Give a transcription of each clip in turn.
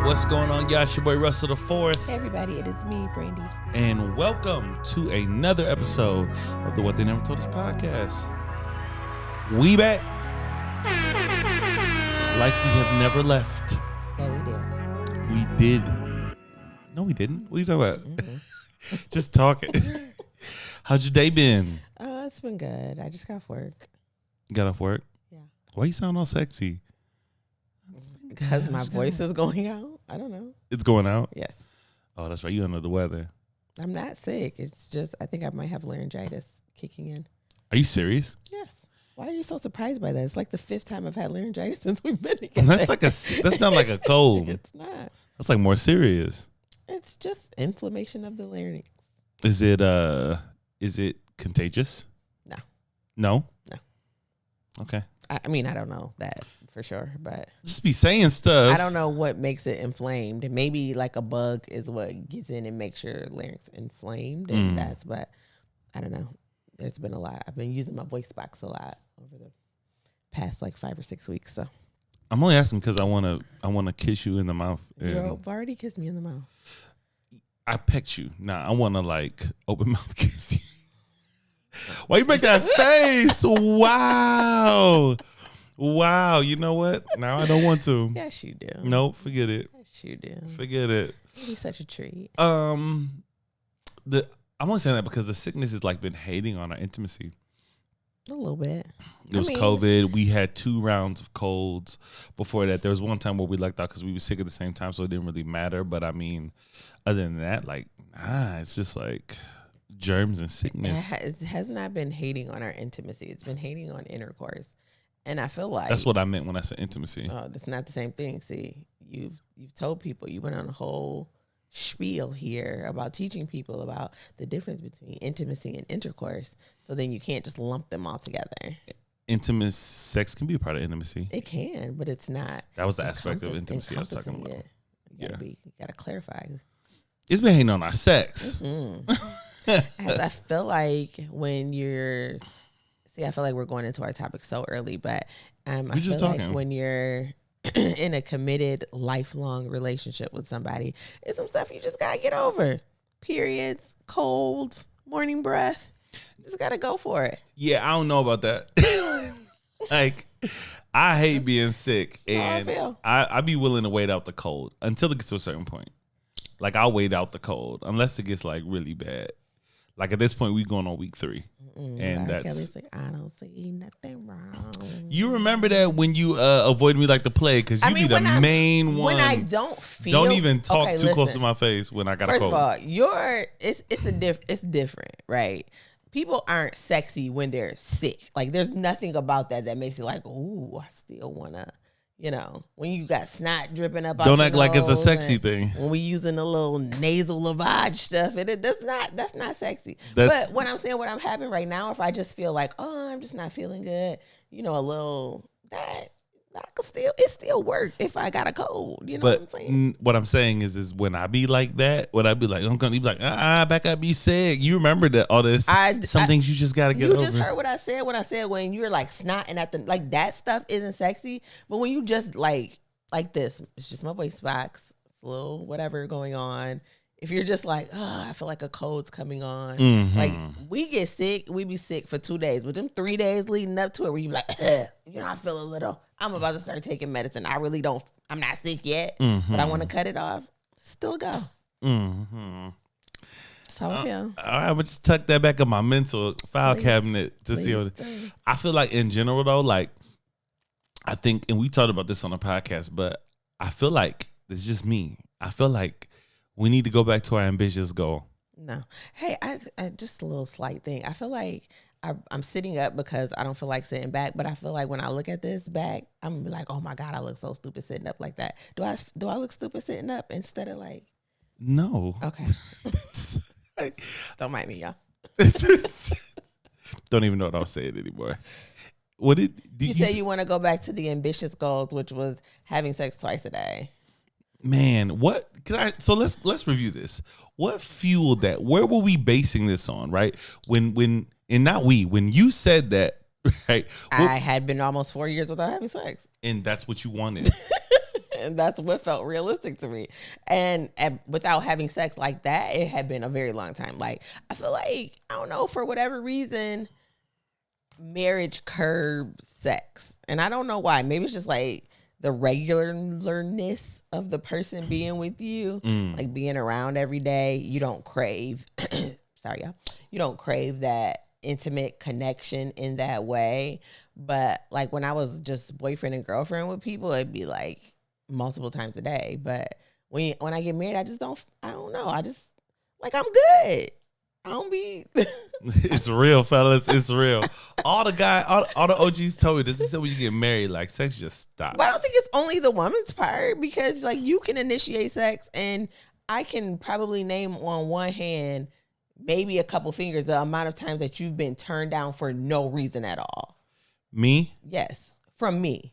What's going on, y'all? It's your boy Russell the Fourth. Hey everybody, it is me, Brandy. And welcome to another episode of the What They Never Told Us podcast. We back. Like we have never left. Oh, we did. We did. No, we didn't. What are you talking about? Mm-hmm. Just talking. How's your day been? It's been good. I just got off work. You got off work? Yeah. Why you sound all sexy? Because my voice is going out. I don't know. It's going out? Yes. Oh, that's right. You under the weather. I'm not sick. It's just, I think I might have laryngitis kicking in. Are you serious? Yes. Why are you so surprised by that? It's like the 5th time I've had laryngitis since we've been together. That's not like a cold. It's not. That's like more serious. It's just inflammation of the larynx. Is it contagious? No. No? No. Okay. I mean, I don't know that for sure, but Just be saying stuff. I don't know what makes it inflamed. Maybe like a bug is what gets in and makes your larynx inflamed, and but I don't know. There's been a lot. I've been using my voice box a lot over the past like 5 or 6 weeks. So I'm only asking because I wanna kiss you in the mouth. you've already kissed me in the mouth. I pecked you. Nah, I wanna like open mouth kiss you. Why you make that face? Wow. You know what? Now I don't want to. Yes, you do. Nope, forget it. Yes, you do. Forget it. It'd be such a treat. I'm only saying that because the sickness has like been hating on our intimacy. A little bit. It was COVID. We had 2 rounds of colds. Before that, there was one time where we lucked out because we were sick at the same time, so it didn't really matter. But I mean, other than that, like, it's just like germs and sickness. It has not been hating on our intimacy. It's been hating on intercourse. And I feel like That's what I meant when I said intimacy. Oh, that's not the same thing. See, you've told people, you went on a whole spiel here about teaching people about the difference between intimacy and intercourse. So then you can't just lump them all together. Intimate sex can be a part of intimacy. It can, but it's not. That was the aspect of intimacy I was talking about. You gotta clarify. It's been hating on our sex. As I feel like when you're, I feel like we're going into our topic so early, but I feel like when you're in a committed, lifelong relationship with somebody, it's some stuff you just gotta get over. Periods, colds, morning breath. You just gotta go for it. Yeah, I don't know about that. Like, I hate being sick, and I be willing to wait out the cold until it gets to a certain point. Like, I'll wait out the cold unless it gets like really bad. Like at this point, we going on week 3, and that's. Like, I don't see nothing wrong. You remember that when you avoid me like the plague because you be the main one. When I don't feel, don't even talk too close to my face when I got a cold. First of all, it's different, right? People aren't sexy when they're sick. Like there's nothing about that makes you like, ooh, I still wanna. You know, when you got snot dripping up out don't your act like it's a sexy and thing. When we using a little nasal lavage stuff, that's not sexy. But what I'm saying, what I'm having right now, if I just feel like, oh, I'm just not feeling good, you know, a little that it still work if I got a cold. You know what I'm saying? What I'm saying is when I be like that, when I be like, I'm gonna be like, back up, be sick. You remember that all this? Some things you just gotta get over. You just heard what I said when I said when you're like snotting at the like that stuff isn't sexy. But when you just like this, it's just my voice box, it's a little whatever going on. If you're just like, I feel like a cold's coming on. Like we get sick, we be sick for 2 days. But them 3 days leading up to it where you be like, you know, I feel a little, I'm about to start taking medicine. I'm not sick yet, but I want to cut it off. Still go. That's how I feel. All right, I'm going to just tuck that back in my mental file cabinet to see what I feel like in general though, like I think, and we talked about this on the podcast, but I feel like it's just me. I feel like we need to go back to our ambitious goal. No. Hey, I just a little slight thing. I feel like I'm sitting up because I don't feel like sitting back, but I feel like when I look at this back, I'm gonna be like, oh my God, I look so stupid sitting up like that. Do I look stupid sitting up instead of like? No. Okay. Don't mind me, y'all. Don't even know what I'm saying anymore. What did you say? You want to go back to the ambitious goals, which was having sex twice a day. Man, what can I? So let's review this. What fueled that? Where were we basing this on? Right? When you said that, right? I had been almost 4 years without having sex, and that's what you wanted. And that's what felt realistic to me. And without having sex like that, it had been a very long time. Like, I feel like, I don't know, for whatever reason, marriage curbs sex. And I don't know why. Maybe it's just like the regularness of the person being with you, like being around every day. You don't crave, sorry, y'all. You don't crave that intimate connection in that way. But like when I was just boyfriend and girlfriend with people, it'd be like multiple times a day. But when I get married, I don't know. I just, like, I'm good. I don't be. It's real, fellas. It's real. All the OGs told me this is when you get married, like sex just stops. But I don't think it's only the woman's part, because like you can initiate sex, and I can probably name on one hand, maybe a couple fingers, the amount of times that you've been turned down for no reason at all. Me? Yes, from me.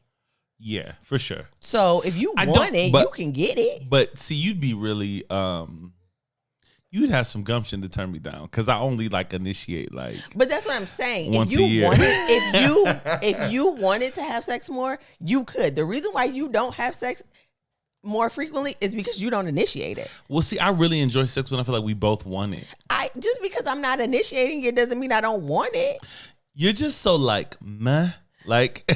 Yeah, for sure. So if you want it, you can get it. But see, you'd be really you'd have some gumption to turn me down, because I only like initiate like. But that's what I'm saying. Once a year. If you wanted to have sex more, you could. The reason why you don't have sex more frequently is because you don't initiate it. Well, see, I really enjoy sex when I feel like we both want it. Just because I'm not initiating it doesn't mean I don't want it. You're just so like meh, like.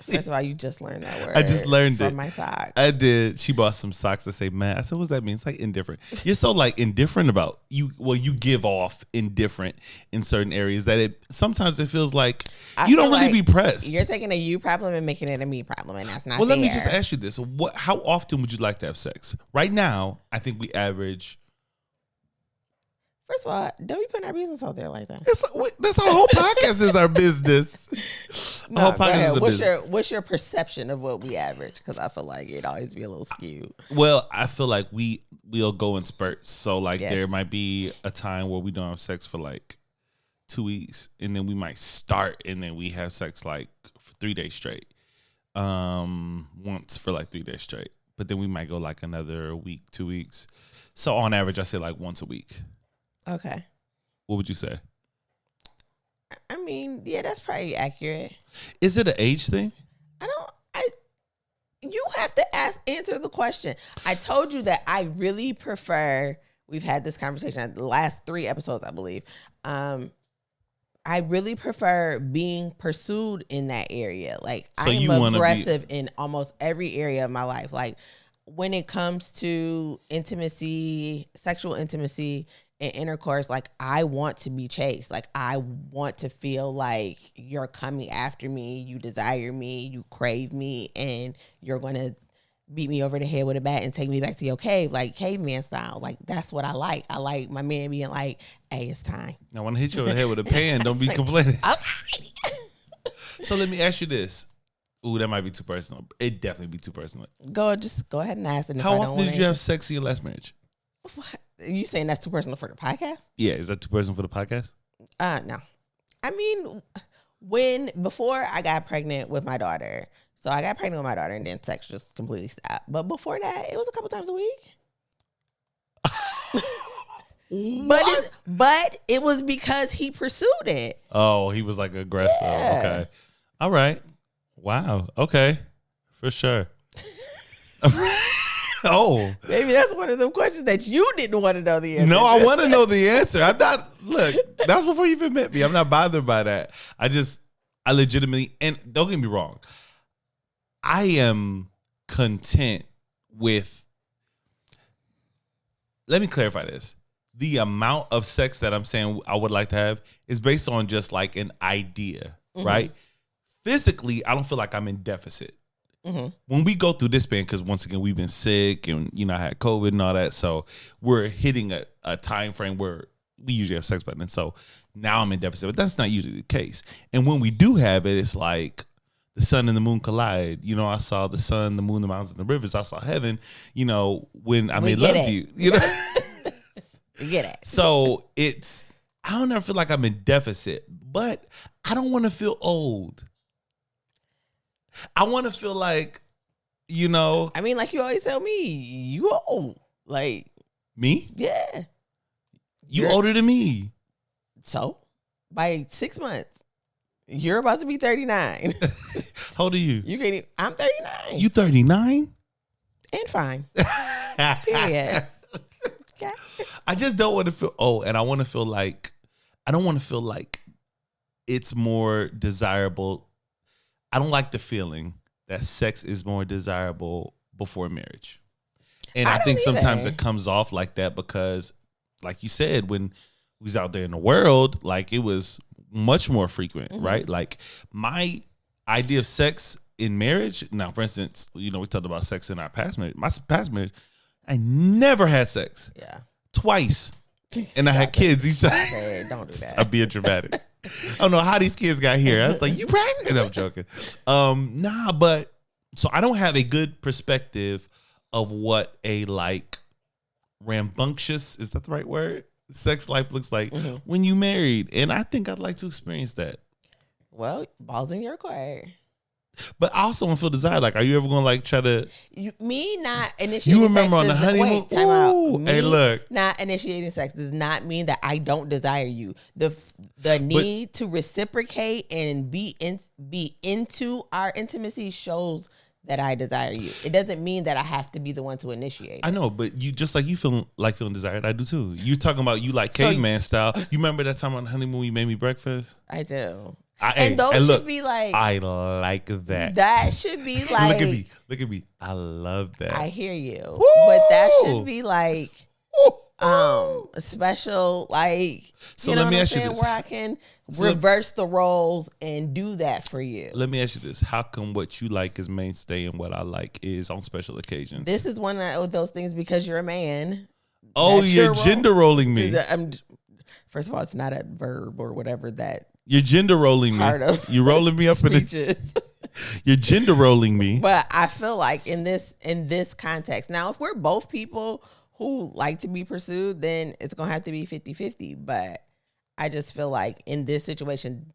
That's why you just learned that word. I just learned from my socks. I did. She bought some socks that say "man." I said, "What's that mean?" It's like indifferent. You're so like indifferent about you. Well, you give off indifferent in certain areas that it sometimes it feels like you don't really be pressed. You're taking a you problem and making it a me problem, and that's not. Well, fair. let me just ask you this: how often would you like to have sex? Right now, I think we average. First of all, don't be putting our business out there like that. That's our whole podcast is our business. No, whole podcast is what's your perception of what we average? Because I feel like it always be a little skewed. Well, I feel like we'll go in spurts. So like there might be a time where we don't have sex for like 2 weeks, and then we might start, and then we have sex like for 3 days straight. Once for like 3 days straight, but then we might go like another week, 2 weeks. So on average, I say like once a week. Okay. What would you say? I mean, yeah, that's probably accurate. Is it an age thing? You have to answer the question. I told you that I really prefer, we've had this conversation at the last 3 episodes, I believe. I really prefer being pursued in that area. Like, so I'm aggressive in almost every area of my life. Like, when it comes to intimacy, sexual intimacy, and intercourse, like, I want to be chased. Like, I want to feel like you're coming after me, you desire me, you crave me, and you're going to beat me over the head with a bat and take me back to your cave, like caveman style. Like, that's what I like. I like my man being like, hey, it's time. I want to hit you over the head with a pan. Don't be complaining. Okay. So let me ask you this. Ooh, that might be too personal. It'd definitely be too personal. Just go ahead and ask. And how often did you have sex in your last marriage? What? You saying that's too personal for the podcast? Yeah, is that too personal for the podcast? No. I mean, before I got pregnant with my daughter, so I got pregnant with my daughter, and then sex just completely stopped. But before that, it was a couple times a week. But it was because he pursued it. Oh, he was like aggressive. Yeah. Okay. All right. Wow. Okay. For sure. Oh, maybe that's one of them questions that you didn't want to know the answer. No, I want to know the answer. I'm not. Look, that's before you even met me. I'm not bothered by that. I legitimately, and don't get me wrong, I am content with. Let me clarify this. The amount of sex that I'm saying I would like to have is based on just like an idea, right? Physically, I don't feel like I'm in deficit. When we go through this band, because once again, we've been sick and, I had COVID and all that. So we're hitting a time frame where we usually have sex by then. So now I'm in deficit, but that's not usually the case. And when we do have it, it's like the sun and the moon collide. I saw the sun, the moon, the mountains, and the rivers. I saw heaven, when I made love to you. You get it. So I don't ever feel like I'm in deficit, but I don't want to feel old. I want to feel like, I mean, like you always tell me, you old. Like. Me? Yeah. You're older than me. So? By 6 months. You're about to be 39. How old are you? I'm 39. You 39? And fine. Period. Okay. I just don't want to feel. Oh, and I want to feel like I don't want to feel like it's more desirable. I don't like the feeling that sex is more desirable before marriage. And I think sometimes it comes off like that because, like you said, when we was out there in the world, like it was much more frequent, right? Like my idea of sex in marriage. Now, for instance, we talked about sex in our past marriage. My past marriage, I never had sex. Yeah. Twice. And I had kids each time. Okay, don't do that. I'm being dramatic. I don't know how these kids got here. I was like, you pregnant? And I'm joking. But so I don't have a good perspective of what a like rambunctious, is that the right word? Sex life looks like when you married. And I think I'd like to experience that. Well, balls in your court. But I also want to feel desire. Like, are you ever going to like try to? Me not initiating. You remember sex on the honeymoon? Wait, time out. Hey, look. Not initiating sex does not mean that I don't desire you. The need to reciprocate and be into our intimacy shows that I desire you. It doesn't mean that I have to be the one to initiate. I know, but you just like you feeling desired. I do too. You talking about you like caveman style. You remember that time on the honeymoon you made me breakfast? I do. Those should be like. I like that. That should be like. Look at me. I love that. I hear you. Woo! But that should be like special, like, so let me ask you this. Where I can reverse the roles and do that for you. Let me ask you this. How come what you like is mainstay and what I like is on special occasions? This is one of those things because you're a man. Oh, you're gender rolling me. First of all, it's not a verb or whatever that. You're gender rolling me. You're rolling me up in the. You're gender rolling me. But I feel like in this context, now if we're both people who like to be pursued, then it's gonna have to be 50-50. But I just feel like in this situation.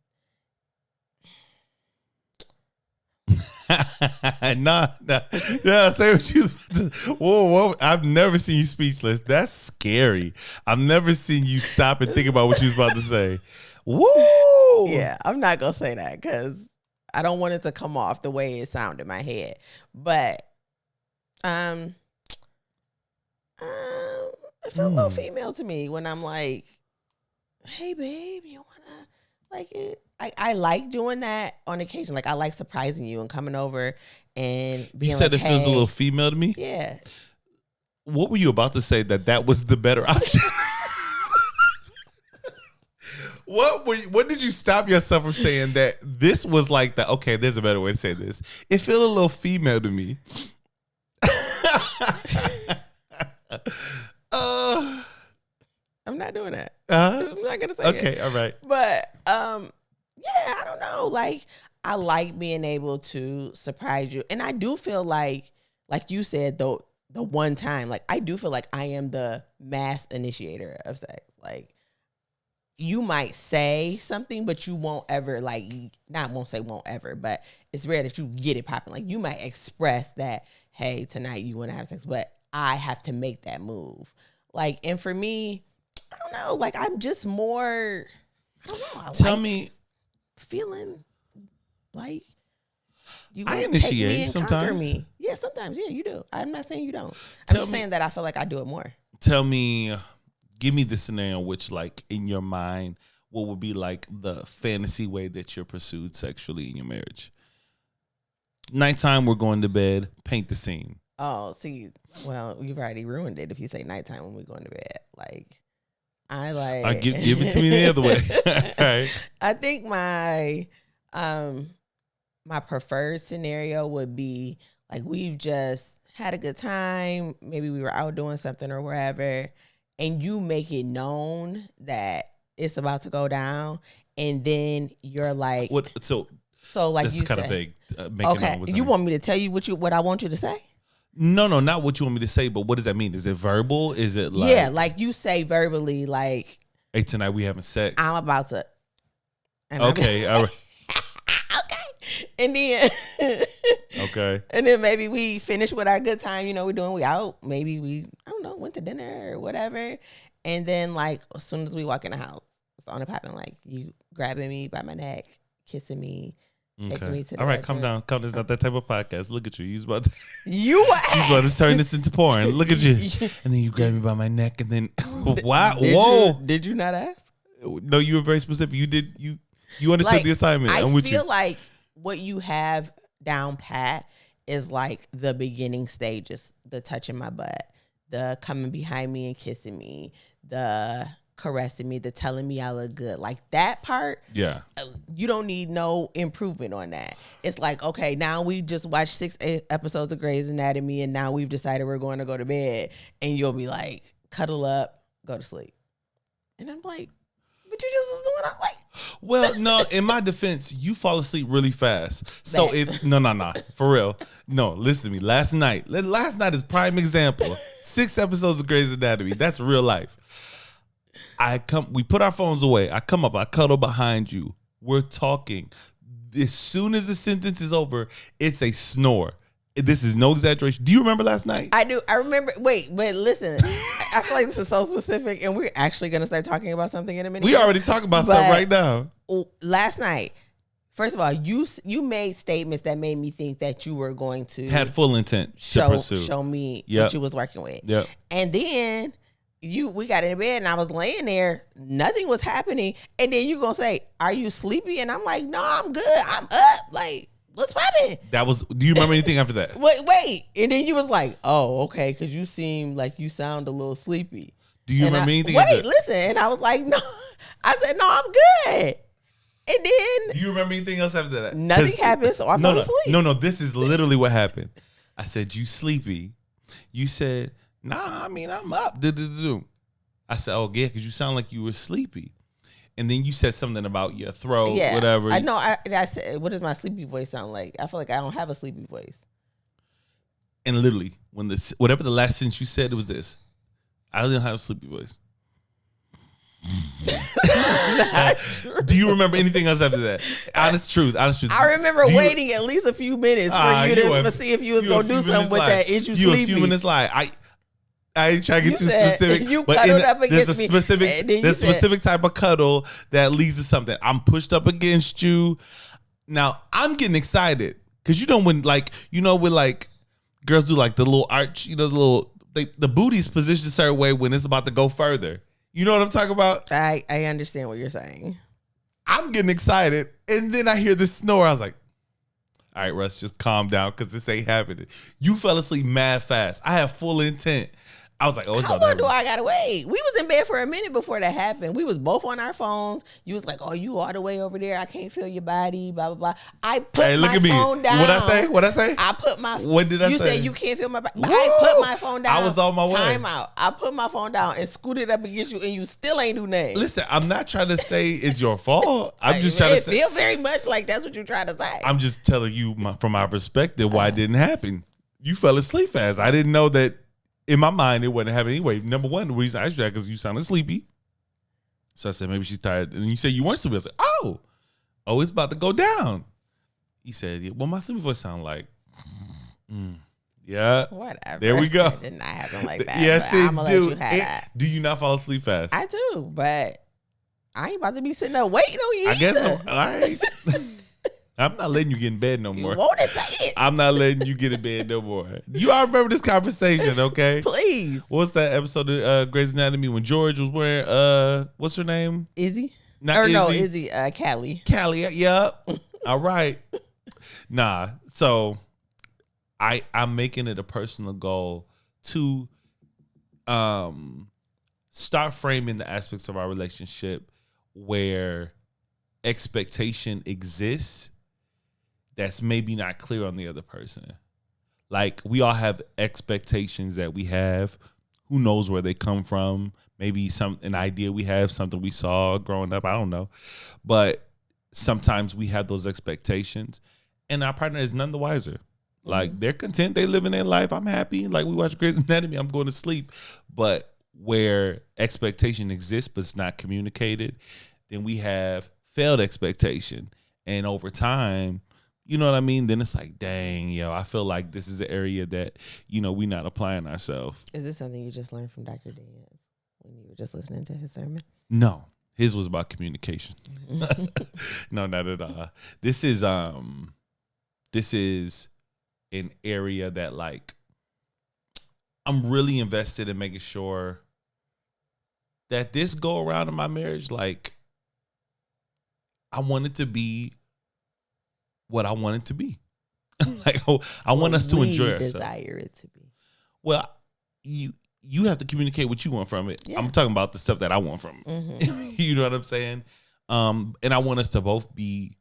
Nah. Yeah, say what you was. Whoa! I've never seen you speechless. That's scary. I've never seen you stop and think about what you was about to say. Woo! Yeah, I'm not gonna say that because I don't want it to come off the way it sounded in my head. But it felt a little female to me when I'm like, "Hey, babe, you wanna like it?" I like doing that on occasion. Like I like surprising you and coming over and being. You said like, it feels a little female to me. Yeah. What were you about to say? That was the better option. What did you stop yourself from saying that this was like that? Okay, there's a better way to say this. It felt a little female to me. I'm not doing that. I'm not gonna say it. Okay, all right. But yeah, I don't know. Like I like being able to surprise you, and I do feel like you said the one time, like I do feel like I am the mass initiator of sex. Like you might say something, but you won't ever won't ever, but it's rare that you get it popping. Like you might express that, hey, tonight you want to have sex, but I have to make that move. Like, and for me, I don't know. Like I'm just more. I don't know. Tell me, feeling like you I initiate take me and sometimes. Me. Yeah, sometimes. Yeah, you do. I'm not saying you don't. I'm just saying that I feel like I do it more. Tell me, give me the scenario in which, like, in your mind, what would be like the fantasy way that you're pursued sexually in your marriage? Nighttime, we're going to bed. Paint the scene. Oh, see, well, you've already ruined it if you say nighttime when we're going to bed. Like. I give it to me the other way. Right. I think my my preferred scenario would be like we've just had a good time. Maybe we were out doing something or wherever, and you make it known that it's about to go down, and then you're like, "What?" So like this you is kind say, of vague. Okay, you want me to tell you what I want you to say? No, not what you want me to say, but what does that mean? Is it verbal? Is it like... Yeah, like you say verbally, like... Hey, tonight we having sex. I'm about to... Okay, all right. Okay. And then... Okay. And then maybe we finish with our good time, we out. Maybe we, I don't know, went to dinner or whatever. And then, like, as soon as we walk in the house, it's on the popping, like, you grabbing me by my neck, kissing me, Taking me to the all right, edge calm of it. down. Calm. It's not that type of podcast. Look at you. You're about to, You you're about to turn this into porn. Look at you. And then you grab me by my neck, and then wow, whoa. Did you not ask? No, you were very specific. You did. You understood the assignment. I'm with you. I feel like what you have down pat is like the beginning stages: the touching my butt, the coming behind me and kissing me, the caressing me, the telling me I look good. Like that part, Yeah. You don't need no improvement on that. It's like, okay, now we just watched 6 episodes of Grey's Anatomy, and now we've decided we're going to go to bed, and you'll be like, cuddle up, go to sleep. And I'm like, but you just was doing all like. Well, no, in my defense, you fall asleep really fast. So no, for real. No, listen to me. Last night is prime example. 6 episodes of Grey's Anatomy. That's real life. We put our phones away. I come up, I cuddle behind you. We're talking. As soon as the sentence is over, it's a snore. This is no exaggeration. Do you remember last night? I do. I remember. Wait, but listen. I feel like this is so specific, and we're actually going to start talking about something in a minute. We already talking about something right now. Last night, first of all, you made statements that made me think that you were going to had full intent to pursue. Show me what you was working with. Yep. And then we got in bed, and I was laying there. Nothing was happening, and then you gonna say, "Are you sleepy?" And I'm like, "No, I'm good. I'm up." Like, what's happening? Do you remember anything after that? Wait. And then you was like, "Oh, okay," because you seem like you sound a little sleepy. Do you remember anything? Listen. And I was like, "No." I said, "No, I'm good." And then do you remember anything else after that? Nothing happened, so I fell asleep. No. This is literally what happened. I said, "You sleepy?" You said, "Nah, I mean, I'm up." I said, "Oh, yeah, because you sound like you were sleepy." And then you said something about your throat, whatever. I know. I said, "What does my sleepy voice sound like?" I feel like I don't have a sleepy voice. And literally, whatever the last sentence you said, it was this. I don't have a sleepy voice. Do you remember anything else after that? Honest truth. I remember waiting at least a few minutes for you to see if you was going to do something with that. Is you sleepy? A few minutes lie. I ain't trying to get too specific. You cuddled up against me. There's a specific type of cuddle that leads to something. I'm pushed up against you. Now, I'm getting excited. Because when girls do like the little arch, the booty's positioned a certain way when it's about to go further. You know what I'm talking about? I understand what you're saying. I'm getting excited. And then I hear this snore. I was like, all right, Russ, just calm down because this ain't happening. You fell asleep mad fast. I have full intent. I was like, oh, it's how about long do I gotta wait? We was in bed for a minute before that happened. We was both on our phones. You was like, oh, you all the way over there. I can't feel your body, blah, blah, blah. I put my phone down. What'd I say? I put my What did I say? You said you can't feel my body. I put my phone down. I was on my way. Time out. I put my phone down and scooted up against you, and you still ain't do nothing. Listen, I'm not trying to say it's your fault. I'm just trying to say. It feels very much like that's what you're trying to say. I'm just telling you from my perspective why it didn't happen. You fell asleep fast. I didn't know that. In my mind, it wouldn't happen anyway. Number one, the reason I asked you that because you sounded sleepy. So I said, maybe she's tired. And you said you weren't sleepy. I said, oh, it's about to go down. He said, yeah, well, my sleepy voice sound like, yeah. Whatever. There we go. It did not happen like that. Yes, I'm going to let you have that. Do you not fall asleep fast? I do, but I ain't about to be sitting there waiting on you. I guess all right. I'm not letting you get in bed no more. You won't say it. I'm not letting you get in bed no more. You all remember this conversation, okay? Please. What's that episode of Grey's Anatomy when George was wearing, what's her name? Izzy? Not Izzy. No, Izzy, Callie. Callie, yep. All right. Nah, so I'm making it a personal goal to start framing the aspects of our relationship where expectation exists that's maybe not clear on the other person. Like, we all have expectations that we have. Who knows where they come from? Maybe an idea we have, something we saw growing up. I don't know. But sometimes we have those expectations, and our partner is none the wiser. Like, they're content. They live in their life. I'm happy. Like, we watch Grey's Anatomy. I'm going to sleep. But where expectation exists but it's not communicated, then we have failed expectation. And over time, you know what I mean? Then it's like, dang, I feel like this is an area that, we're not applying ourselves. Is this something you just learned from Dr. Diaz when you were just listening to his sermon? No. His was about communication. No, not at all. This is an area that like I'm really invested in making sure that this go around in my marriage, like I want it to be what I want it to be. Like I want us to enjoy ourselves. Desire it to be. Well, you have to communicate what you want from it. Yeah. I'm talking about the stuff that I want from it. You know what I'm saying? And I want us to both be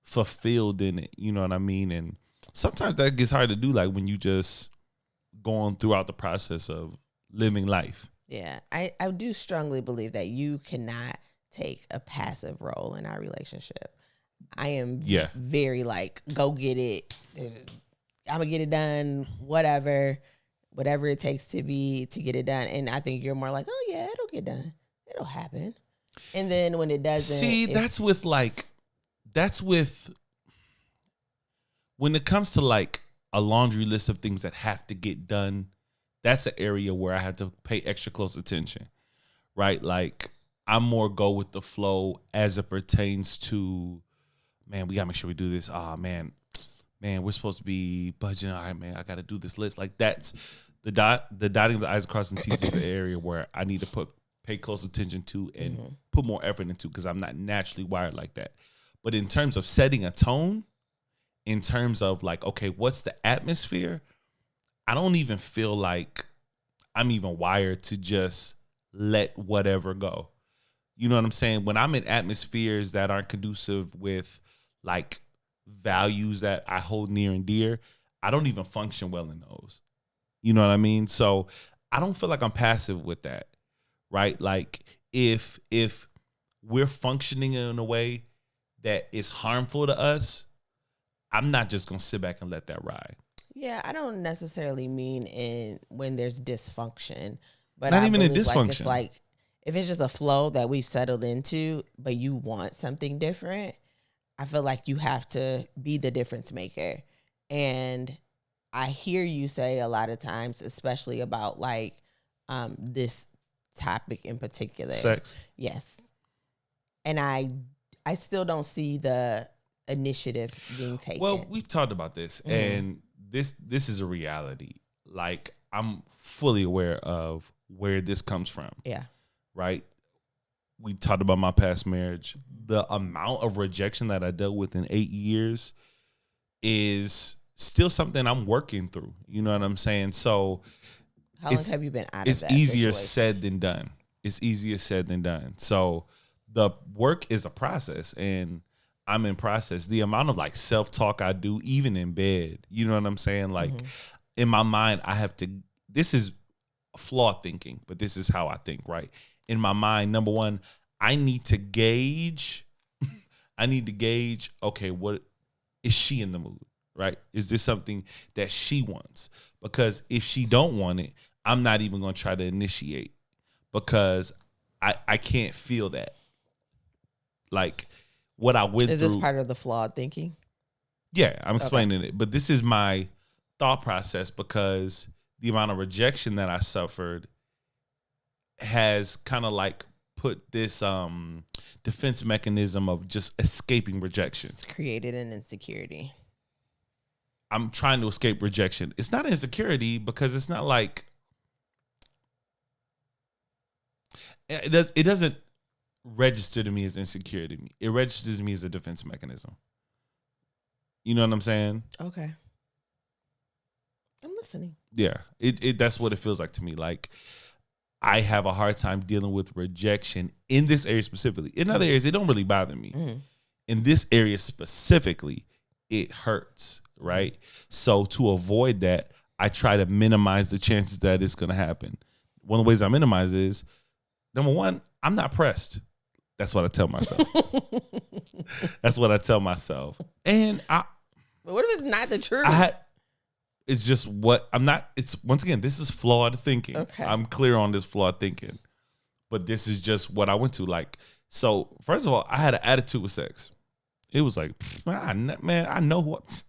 fulfilled in it. You know what I mean? And sometimes that gets hard to do, like when you just going throughout the process of living life. Yeah, I do strongly believe that you cannot take a passive role in our relationship. I am very like, go get it. I'm gonna get it done, whatever it takes to get it done. And I think you're more like, oh yeah, it'll get done. It'll happen. And then when it doesn't. See, that's with when it comes to like a laundry list of things that have to get done, that's an area where I have to pay extra close attention, right? Like I'm more go with the flow as it pertains to, man, we gotta make sure we do this. Oh man, we're supposed to be budgeting. All right, man, I gotta do this list. Like that's the dotting of the I's, crossing T's is the area where I need to pay close attention to and put more effort into, because I'm not naturally wired like that. But in terms of setting a tone, in terms of like, okay, what's the atmosphere? I don't even feel like I'm even wired to just let whatever go. You know what I'm saying? When I'm in atmospheres that aren't conducive with like values that I hold near and dear, I don't even function well in those. You know what I mean? So I don't feel like I'm passive with that, right? Like if we're functioning in a way that is harmful to us, I'm not just going to sit back and let that ride. Yeah, I don't necessarily mean when there's dysfunction, but not even in dysfunction. Like it's like if it's just a flow that we've settled into, but you want something different, I feel like you have to be the difference maker. And I hear you say a lot of times, especially about like this topic in particular, sex. Yes, and I still don't see the initiative being taken. Well, we've talked about this, and this is a reality. Like I'm fully aware of where this comes from. Yeah. Right? We talked about my past marriage. The amount of rejection that I dealt with in 8 years is still something I'm working through. You know what I'm saying? So how long have you been out of that? It's easier said than done. It's easier said than done. So the work is a process, and I'm in process. The amount of like self-talk I do, even in bed, you know what I'm saying? Like in my mind, I have to, this is flawed thinking, but this is how I think, right? In my mind, number one, I need to gauge, okay, what is she in the mood, right? Is this something that she wants? Because if she don't want it, I'm not even going to try to initiate, because I can't feel that. Like what I went through. Is this part of the flawed thinking? Yeah, I'm explaining it. But this is my thought process, because the amount of rejection that I suffered has kind of like put this defense mechanism of just escaping rejection. It's created an insecurity. I'm trying to escape rejection. It's not insecurity, because it's not like it doesn't register to me as insecurity. It registers to me as a defense mechanism. You know what I'm saying? Okay. I'm listening. Yeah. It that's what it feels like to me. Like I have a hard time dealing with rejection in this area specifically. In other areas, it don't really bother me. In this area specifically, it hurts, right? So to avoid that, I try to minimize the chances that it's going to happen. One of the ways I minimize is, number one, I'm not pressed. That's what I tell myself. That's what I tell myself. And but what if it's not the truth? It's just what I'm not. It's once again, this is flawed thinking. Okay. I'm clear on this flawed thinking, but this is just what I went to. Like, so first of all, I had an attitude with sex. It was like, man, I know what.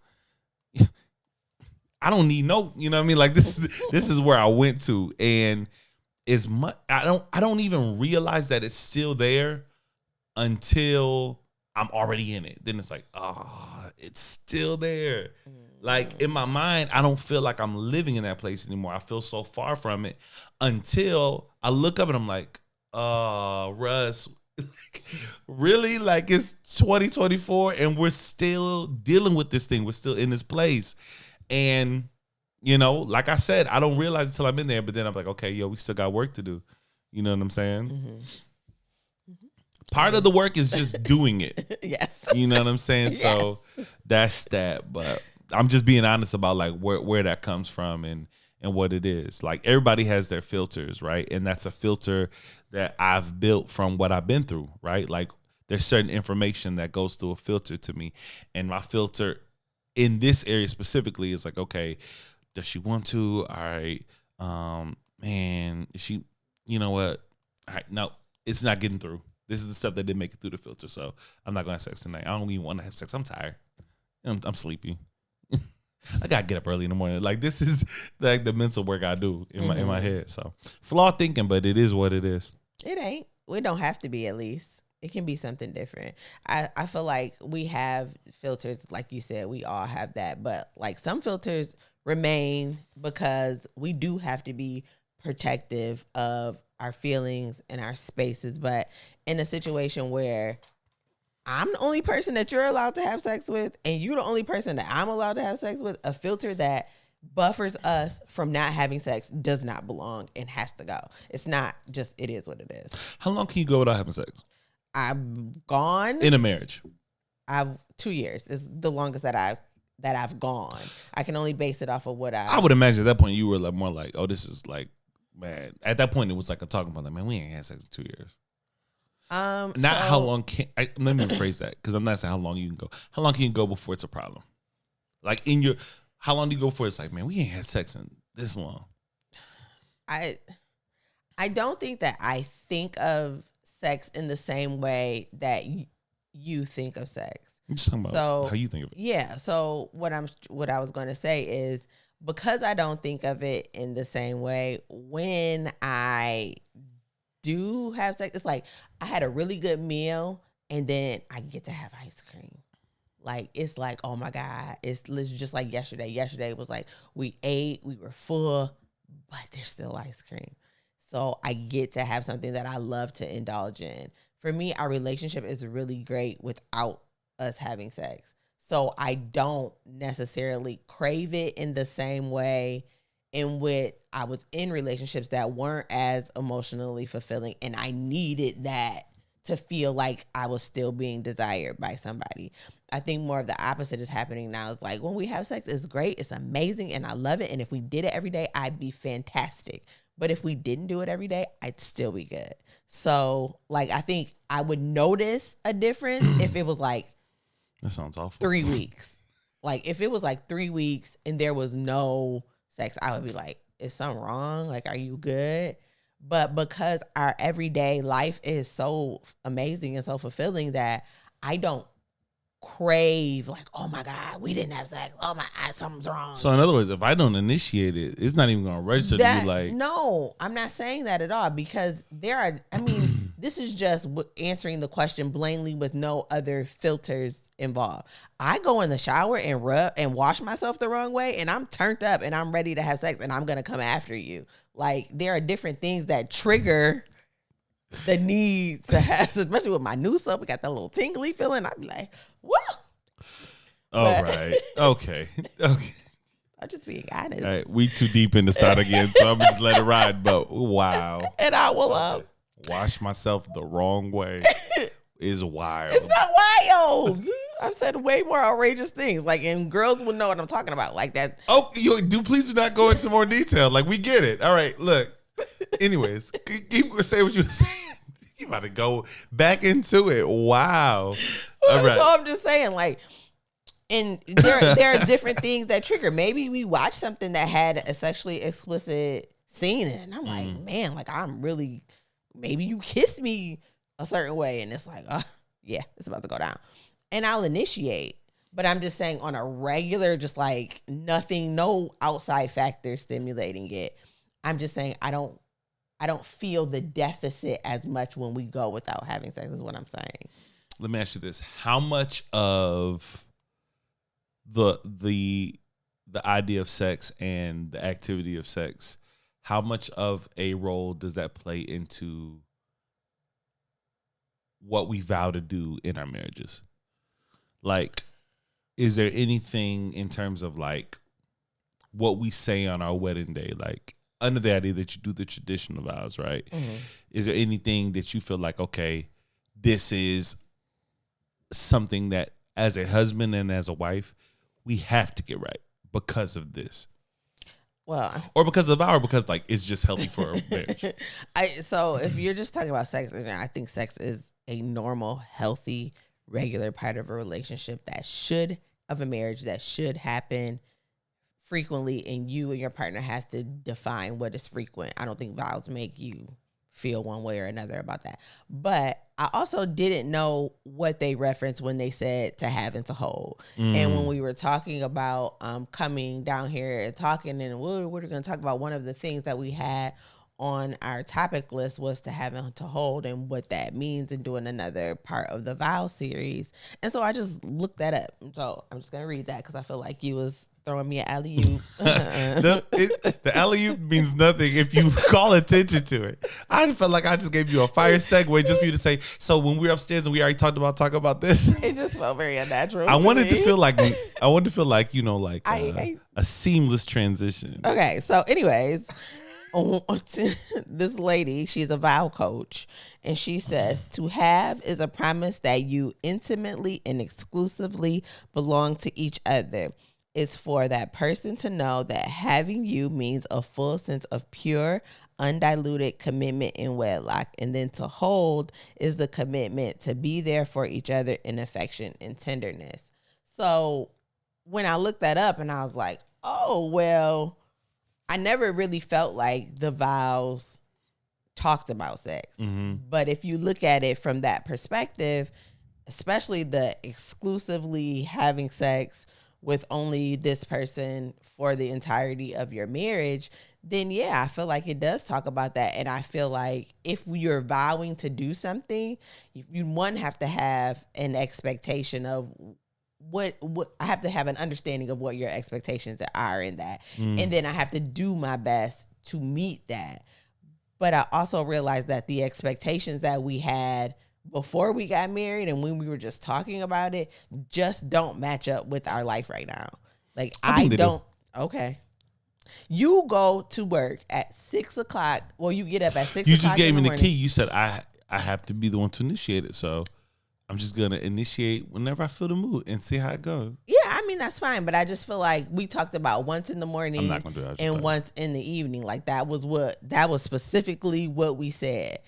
I don't need no, you know what I mean? Like this is where I went to, and as much I don't even realize that it's still there until I'm already in it. Then it's like, it's still there. Like in my mind, I don't feel like I'm living in that place anymore. I feel so far from it until I look up and I'm like, Russ, really? Like it's 2024 and we're still dealing with this thing. We're still in this place. And, like I said, I don't realize until I'm in there, but then I'm like, okay, yo, we still got work to do. You know what I'm saying? Mm-hmm. Part of the work is just doing it. Yes. You know what I'm saying? Yes. So that's that. But I'm just being honest about like where that comes from and what it is. Like everybody has their filters, right? And that's a filter that I've built from what I've been through, right? Like there's certain information that goes through a filter to me. And my filter in this area specifically is like, okay, does she want to? All right. Man, she, you know what? All right, no, it's not getting through. This is the stuff that didn't make it through the filter. So I'm not going to have sex tonight. I don't even want to have sex. I'm tired. I'm sleepy. I got to get up early in the morning. Like this is like the mental work I do in my head. So flawed thinking, but it is what it is. It ain't. We don't have to be, at least. It can be something different. I feel like we have filters, like you said, we all have that. But like some filters remain because we do have to be protective of our feelings and our spaces. But in a situation where I'm the only person that you're allowed to have sex with and you're the only person that I'm allowed to have sex with, a filter that buffers us from not having sex does not belong and has to go. It's not just, it is what it is. How long can you go without having sex? I've gone in a marriage. 2 years is the longest that I've gone. I can only base it off of what I would imagine at that point you were like more like, oh, this is like, man. At that point it was like a talking about like, man, we ain't had sex in 2 years. How long can let me rephrase that because I'm not saying how long you can go. How long can you go before it's a problem? Like how long do you go before it's like, man, we ain't had sex in this long? I don't think that I think of sex in the same way that you think of sex. I'm just talking about how you think of it. Yeah. So what I was going to say is because I don't think of it in the same way, when I do have sex, it's like I had a really good meal and then I get to have ice cream. Like, it's like, oh my God, it's just like yesterday. Yesterday was like, we ate, we were full, but there's still ice cream. So I get to have something that I love to indulge in. For me, our relationship is really great without us having sex. So I don't necessarily crave it in the same way in which I was in relationships that weren't as emotionally fulfilling, and I needed that to feel like I was still being desired by somebody. I think more of the opposite is happening now. It's like when we have sex, it's great, it's amazing, and I love it. And if we did it every day, I'd be fantastic. But if we didn't do it every day, I'd still be good. So, like, I think I would notice a difference if it was like, that sounds awful. 3 weeks. Like, if it was like 3 weeks and there was no sex, I would be like, is something wrong? Like, are you good? But because our everyday life is so amazing and so fulfilling that I don't crave like, oh my God, we didn't have sex. Oh my God, something's wrong. So in other words, if I don't initiate it, it's not even going to register to you like. No, I'm not saying that at all because this is just answering the question plainly with no other filters involved. I go in the shower and rub and wash myself the wrong way and I'm turned up and I'm ready to have sex and I'm going to come after you. Like, there are different things that trigger the need to have, especially with my new soap. We got that little tingly feeling. I'm like, whoa. All right. Okay. I'm just being honest. All right. We too deep in the start again, so I'm just let it ride. But wow. And I will wash myself the wrong way is wild. It's not wild. I've said way more outrageous things. Like, and girls will know what I'm talking about. Like that. Oh, please do not go into more detail. Like, we get it. All right. Look. Anyways, keep say what you were saying. You about to go back into it. Wow. All right. So I'm just saying, like, and there are different things that trigger. Maybe we watch something that had a sexually explicit scene in it, and I'm like, man, like, maybe you kissed me a certain way, and it's like, yeah, it's about to go down. And I'll initiate. But I'm just saying on a regular, just like nothing, no outside factor stimulating it. I'm just saying I don't I don't feel the deficit as much when we go without having sex, is what I'm saying. Let me ask you this. How much of the idea of sex and the activity of sex, how much of a role does that play into what we vow to do in our marriages? Like, is there anything in terms of like what we say on our wedding day, like under the idea that you do the traditional vows, right? Mm-hmm. Is there anything that you feel like, okay, this is something that as a husband and as a wife, we have to get right because of this? Well, or because of our, because like it's just healthy for a marriage. So if you're just talking about sex, I think sex is a normal, healthy, regular part of a relationship of a marriage that should happen frequently, and you and your partner have to define what is frequent. I don't think vows make you feel one way or another about that. But I also didn't know what they referenced when they said to have and to hold. And when we were talking about coming down here and talking, and we're going to talk about one of the things that we had on our topic list was to have and to hold and what that means, and doing another part of the Vow series. And so I just looked that up. So I'm just going to read that because I feel like you was throwing me an alley-oop. The alley-oop means nothing if you call attention to it. I felt like I just gave you a fire segue just for you to say, so when we were upstairs and we already talked about this. It just felt very unnatural. I wanted to feel like, you know, like a seamless transition. Okay, so anyways, this lady, she's a vow coach, and she says to have is a promise that you intimately and exclusively belong to each other. Is for that person to know that having you means a full sense of pure, undiluted commitment in wedlock. And then to hold is the commitment to be there for each other in affection and tenderness. So when I looked that up, and I was like, oh, well, I never really felt like the vows talked about sex. Mm-hmm. But if you look at it from that perspective, especially the exclusively having sex with only this person for the entirety of your marriage, then yeah, I feel like it does talk about that. And I feel like if you're vowing to do something, you have to have an expectation of what I have to have an understanding of what your expectations are in that. And then I have to do my best to meet that. But I also realized that the expectations that we had before we got married and when we were just talking about it just don't match up with our life right now. Like I don't. Okay. You go to work at 6 o'clock. Well, you get up at 6 o'clock. You just gave me the key. You said I have to be the one to initiate it. So I'm just going to initiate whenever I feel the mood and see how it goes. Yeah, I mean, that's fine. But I just feel like we talked about once in the morning I'm not gonna do that, and once in the evening. Like that was specifically what we said.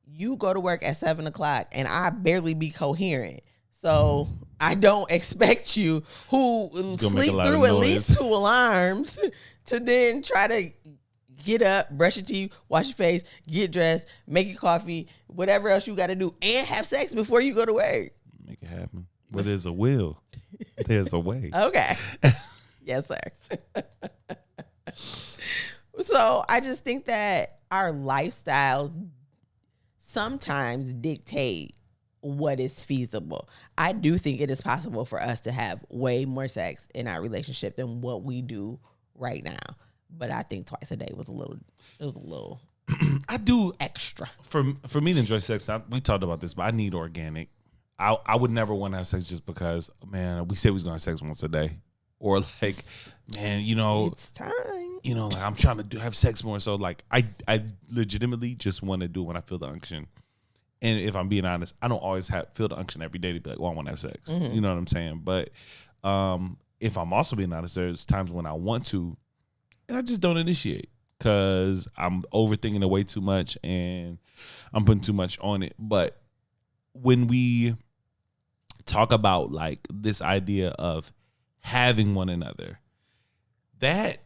You go to work at 7 o'clock and I barely be coherent. So I don't expect you who sleep through at least 2 alarms to then try to get up, brush your teeth, wash your face, get dressed, make your coffee, whatever else you got to do, and have sex before you go to work. Make it happen. Where there's a will, there's a way. Okay. Yes, sir. So I just think that our lifestyles sometimes dictate what is feasible. I do think it is possible for us to have way more sex in our relationship than what we do right now. But I think twice a day was a little I do extra. For me to enjoy sex, we talked about this, but I need organic. I would never want to have sex just because, man, we said we was going to have sex once a day. Or like, man, you know, it's time. You know, like I'm trying to have sex more. So like I legitimately just want to do it when I feel the unction. And if I'm being honest, I don't always feel the unction every day to be like, well, I want to have sex. Mm-hmm. You know what I'm saying? But if I'm also being honest, there's times when I want to, and I just don't initiate because I'm overthinking it way too much and I'm putting too much on it. But when we talk about like this idea of having one another, that's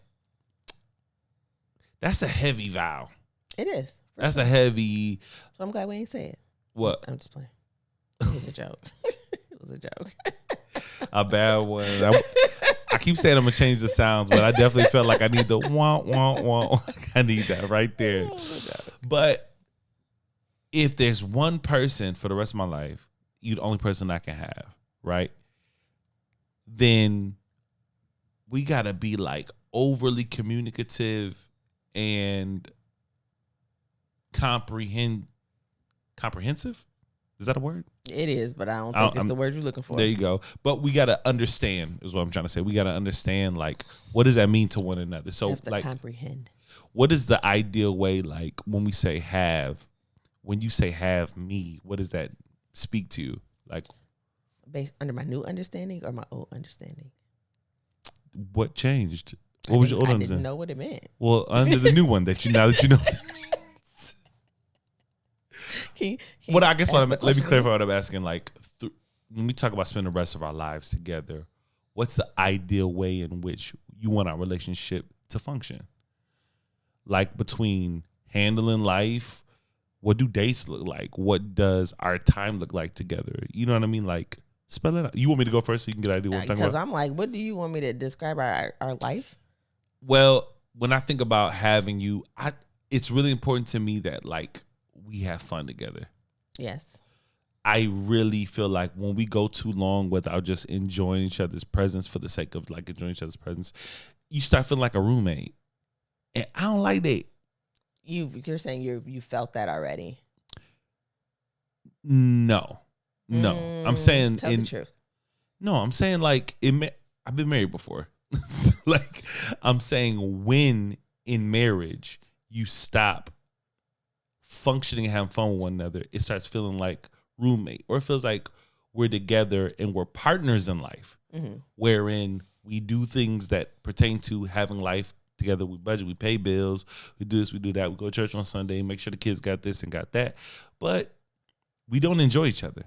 a heavy vow. It is. That's a heavy. So I'm glad we ain't say it. What? I'm just playing. It was a joke. It was a joke. A bad one. I keep saying I'm gonna change the sounds, but I definitely felt like I need the wah wah wah. I need that right there. But if there's one person for the rest of my life, you're the only person I can have, right? Then we gotta be like overly communicative and comprehensive. Is that a word? It is, but I don't think it's the word you're looking for. There you go. But we gotta understand, is what I'm trying to say. We gotta understand, like, what does that mean to one another? So, you have to like, comprehend. What is the ideal way? Like, when we say have, when you say have me, what does that speak to you? Like, based under my new understanding or my old understanding? What changed? What was your old understanding? I didn't know what it meant. Well, under the new one that you now that you know. What I guess what let me clarify what I'm asking. Like, when we talk about spending the rest of our lives together, what's the ideal way in which you want our relationship to function? Like, between handling life, what do dates look like? What does our time look like together? You know what I mean? Like, spell it out. You want me to go first so you can get an idea what I'm talking about? Because I'm like, what do you want me to describe our life? Well, when I think about having you, it's really important to me that, like, we have fun together. Yes. I really feel like when we go too long without just enjoying each other's presence for the sake of, like, enjoying each other's presence, you start feeling like a roommate. And I don't like that. You're saying you felt that already? No. I'm saying tell the truth. No, I'm saying, like, I've been married before. Like, I'm saying when in marriage you stop functioning and having fun with one another, it starts feeling like roommate, or it feels like we're together and we're partners in life, wherein we do things that pertain to having life together. We budget, we pay bills, we do this, we do that, we go to church on Sunday, make sure the kids got this and got that, but we don't enjoy each other.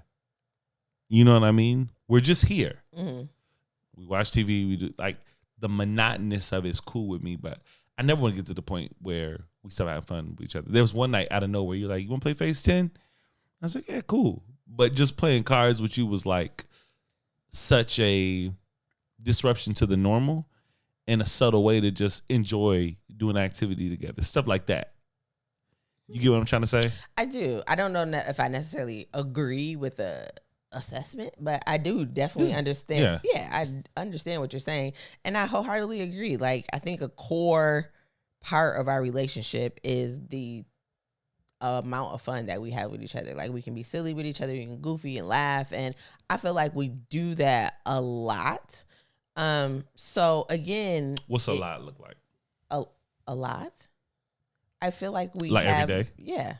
You know what I mean? We're just here. We watch TV, we do, like, the monotonous of it is cool with me, but I never want to get to the point where we start having fun with each other. There was one night out of nowhere, you're like, you want to play Phase 10? I was like, yeah, cool. But just playing cards with you was like such a disruption to the normal and a subtle way to just enjoy doing activity together. Stuff like that. You get what I'm trying to say? I do. I don't know if I necessarily agree with the assessment, but I do definitely understand. Yeah, I understand what you're saying. And I wholeheartedly agree. Like, I think a core part of our relationship is the amount of fun that we have with each other. Like, we can be silly with each other, we can goofy and laugh, and I feel like we do that a lot. So again, what's a lot look like? A lot. I feel like we like have, every day. Yeah.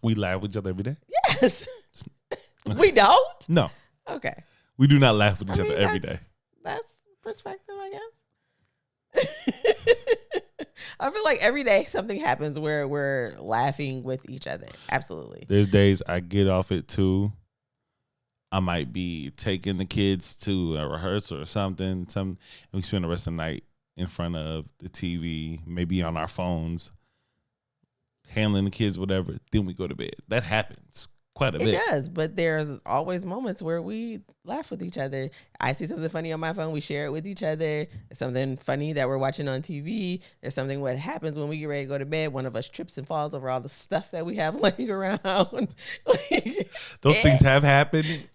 We laugh with each other every day. Yes. We don't. No. Okay. We do not laugh with each other every day. That's perspective, I guess. I feel like every day something happens where we're laughing with each other. Absolutely. There's days I get off at 2. I might be taking the kids to a rehearsal or something, and we spend the rest of the night in front of the TV, maybe on our phones, handling the kids, whatever. Then we go to bed. That happens quite a bit. It does, but there's always moments where we laugh with each other. I see something funny on my phone, we share it with each other. There's something funny that we're watching on TV. There's something what happens when we get ready to go to bed. One of us trips and falls over all the stuff that we have laying around. Those things have happened.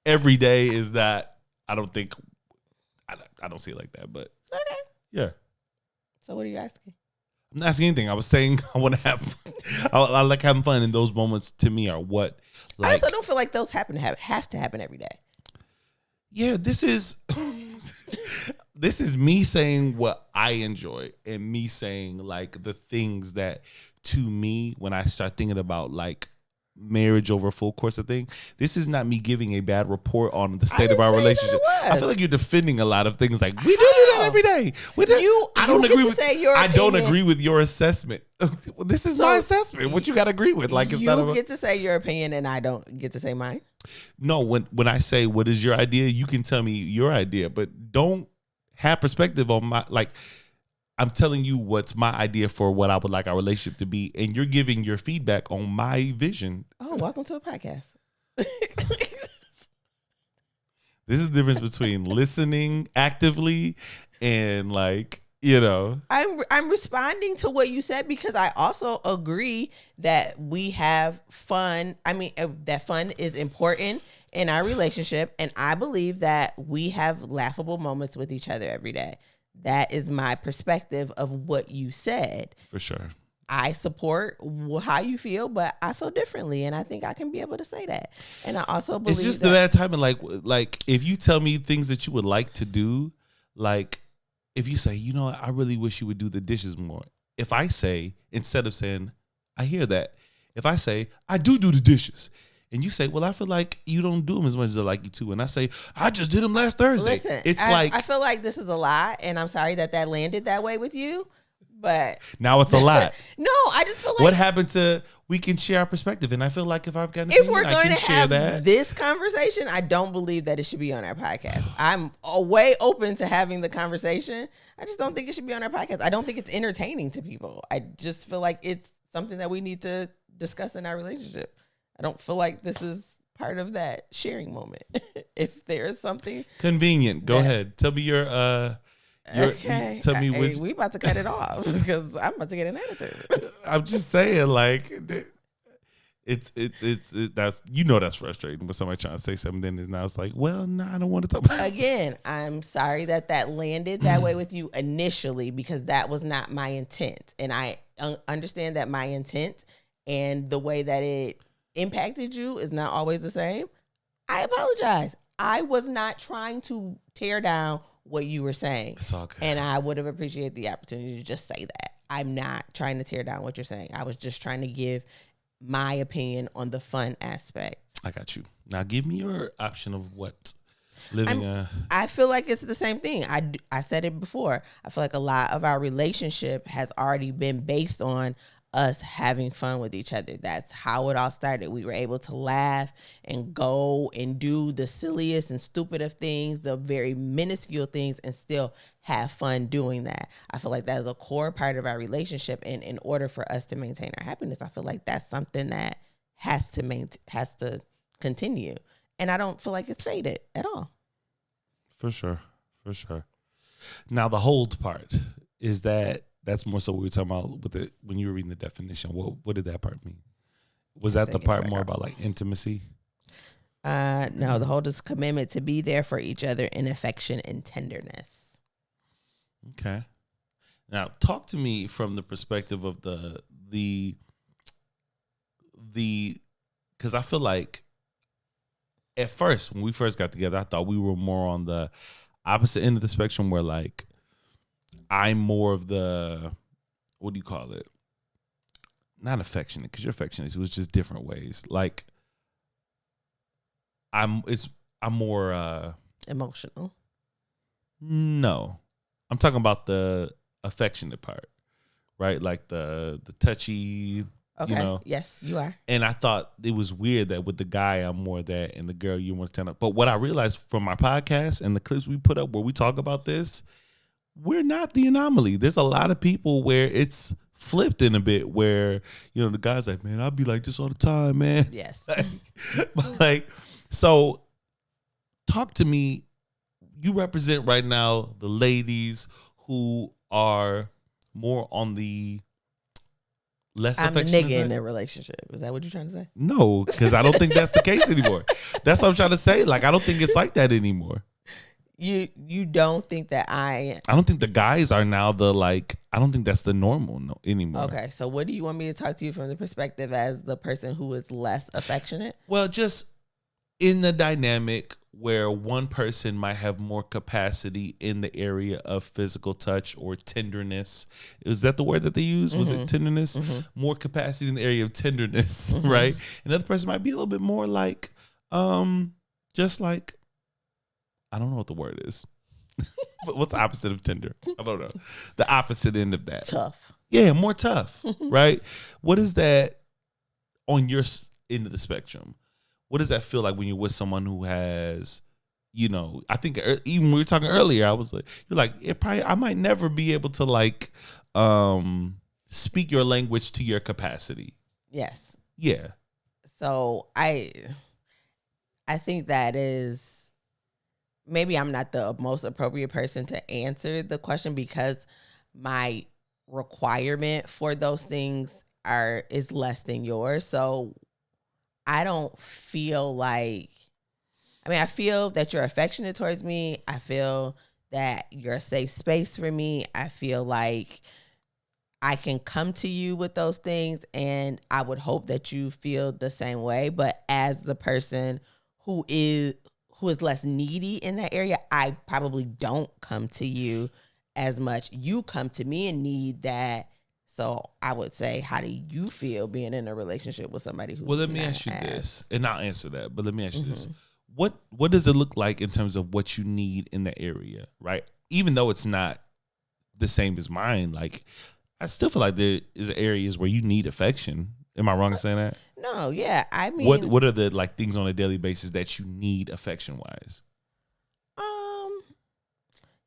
Every day is that. I don't see it like that, but okay. Yeah. So what are you asking? I'm not asking anything. I was saying I want to have. I like having fun, and those moments to me are what. Like, I also don't feel like those have to happen every day. Yeah, this is me saying what I enjoy, and me saying, like, the things that, to me, when I start thinking about, like, marriage over a full course of thing, this is not me giving a bad report on the state of our relationship. I feel like you're defending a lot of things. Like, we do that every day. I don't agree with your assessment. This is my assessment. What you got to agree with? Like, it's you get to say your opinion, and I don't get to say mine. No, when I say what is your idea, you can tell me your idea, but don't have perspective on my, like. I'm telling you what's my idea for what I would like our relationship to be, and you're giving your feedback on my vision. Oh, welcome to a podcast. This is the difference between listening actively and, like, I'm responding to what you said because I also agree that we have fun. I mean, that fun is important in our relationship, and I believe that we have laughable moments with each other every day. That is my perspective of what you said. For sure. I support how you feel, but I feel differently, and I think I can be able to say that. And I also believe it's just that time of like if you tell me things that you would like to do, like if you say, I really wish you would do the dishes more. If I say, instead of saying, I hear that, if I say, I do the dishes, and you say, well, I feel like you don't do them as much as I like you to, and I say, I just did them last Thursday. Listen, I feel like this is a lie, and I'm sorry that landed that way with you. But now it's a lot. No, I just feel like what happened to we can share our perspective, and I feel like if I've got an if we're opinion, going to have this conversation, I don't believe that it should be on our podcast. I'm way open to having the conversation. I just don't think it should be on our podcast. I don't think it's entertaining to people. I just feel like it's something that we need to discuss in our relationship. I don't feel like this is part of that sharing moment. If there is something convenient, go ahead. Tell me your okay. Tell me which. We about to cut it off because I'm about to get an attitude. I'm just saying, like, it's that's that's frustrating when somebody trying to say something, then now it's like, well, no, I don't want to talk about it. Again, I'm sorry that landed that way with you initially because that was not my intent, and I understand that my intent and the way that it impacted you is not always the same. I apologize. I was not trying to tear down what you were saying. It's all good. And I would have appreciated the opportunity to just say that. I'm not trying to tear down what you're saying. I was just trying to give my opinion on the fun aspect. I got you. Now give me your option of what living I feel like it's the same thing. I said it before. I feel like a lot of our relationship has already been based on us having fun with each other. That's how it all started. We were able to laugh and go and do the silliest and stupid of things, the very minuscule things, and still have fun doing that. I feel like that is a core part of our relationship. And in order for us to maintain our happiness, I feel like that's something that has to continue. And I don't feel like it's faded at all. For sure. Now the hold part is that's more so what we were talking about with when you were reading the definition. What did that part mean? Was that the part more about like intimacy? No, the hold is commitment to be there for each other in affection and tenderness. Okay. Now talk to me from the perspective of the because I feel like at first when we first got together, I thought we were more on the opposite end of the spectrum where like I'm more of the, what do you call it? Not affectionate, because you're affectionate. It was just different ways. Like, I'm more emotional. No, I'm talking about the affectionate part, right? Like the touchy. Okay. Yes, you are. And I thought it was weird that with the guy I'm more that, and the girl you want to turn up. But what I realized from my podcast and the clips we put up where we talk about this, we're not the anomaly. There's a lot of people where it's flipped in a bit where, the guy's like, man, I'll be like this all the time, man. Yes. So talk to me. You represent right now the ladies who are more on the less affectionate. I'm the nigga in their relationship. Is that what you're trying to say? No, because I don't think that's the case anymore. That's what I'm trying to say. Like, I don't think it's like that anymore. You don't think that I don't think the guys are now I don't think that's the normal anymore. Okay, so what do you want me to talk to you from the perspective as the person who is less affectionate? Well, just in the dynamic where one person might have more capacity in the area of physical touch or tenderness. Is that the word that they use? Was it tenderness? Mm-hmm. More capacity in the area of tenderness, right? Another person might be a little bit more like, just like, I don't know what the word is. But what's the opposite of tender? I don't know. The opposite end of that. Tough. Yeah, more tough, right? What is that on your end of the spectrum? What does that feel like when you're with someone who has, I think even when we were talking earlier, I was like, you're like, I might never be able to speak your language to your capacity. Yes. Yeah. So I think that is, maybe I'm not the most appropriate person to answer the question because my requirement for those things is less than yours. So I don't feel like, I feel that you're affectionate towards me. I feel that you're a safe space for me. I feel like I can come to you with those things, and I would hope that you feel the same way. But as the person who is less needy in that area, I probably don't come to you as much. You come to me and need that. So I would say, how do you feel being in a relationship with somebody who's Well, let me ask you this, and I'll answer that. But let me ask you this: what does it look like in terms of what you need in the area, right? Even though it's not the same as mine, like I still feel like there is areas where you need affection. Am I wrong in saying that? No, yeah. I mean, what are the like things on a daily basis that you need affection wise?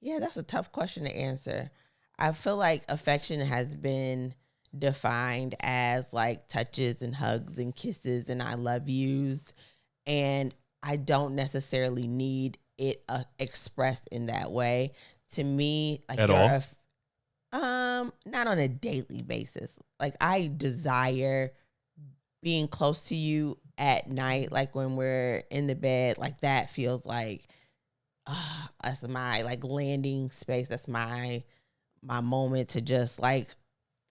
Yeah, that's a tough question to answer. I feel like affection has been defined as like touches and hugs and kisses and I love yous, and I don't necessarily need it expressed in that way. To me, like At all? not on a daily basis. Like I desire being close to you at night, like when we're in the bed, like that feels like that's my like landing space. That's my moment to just like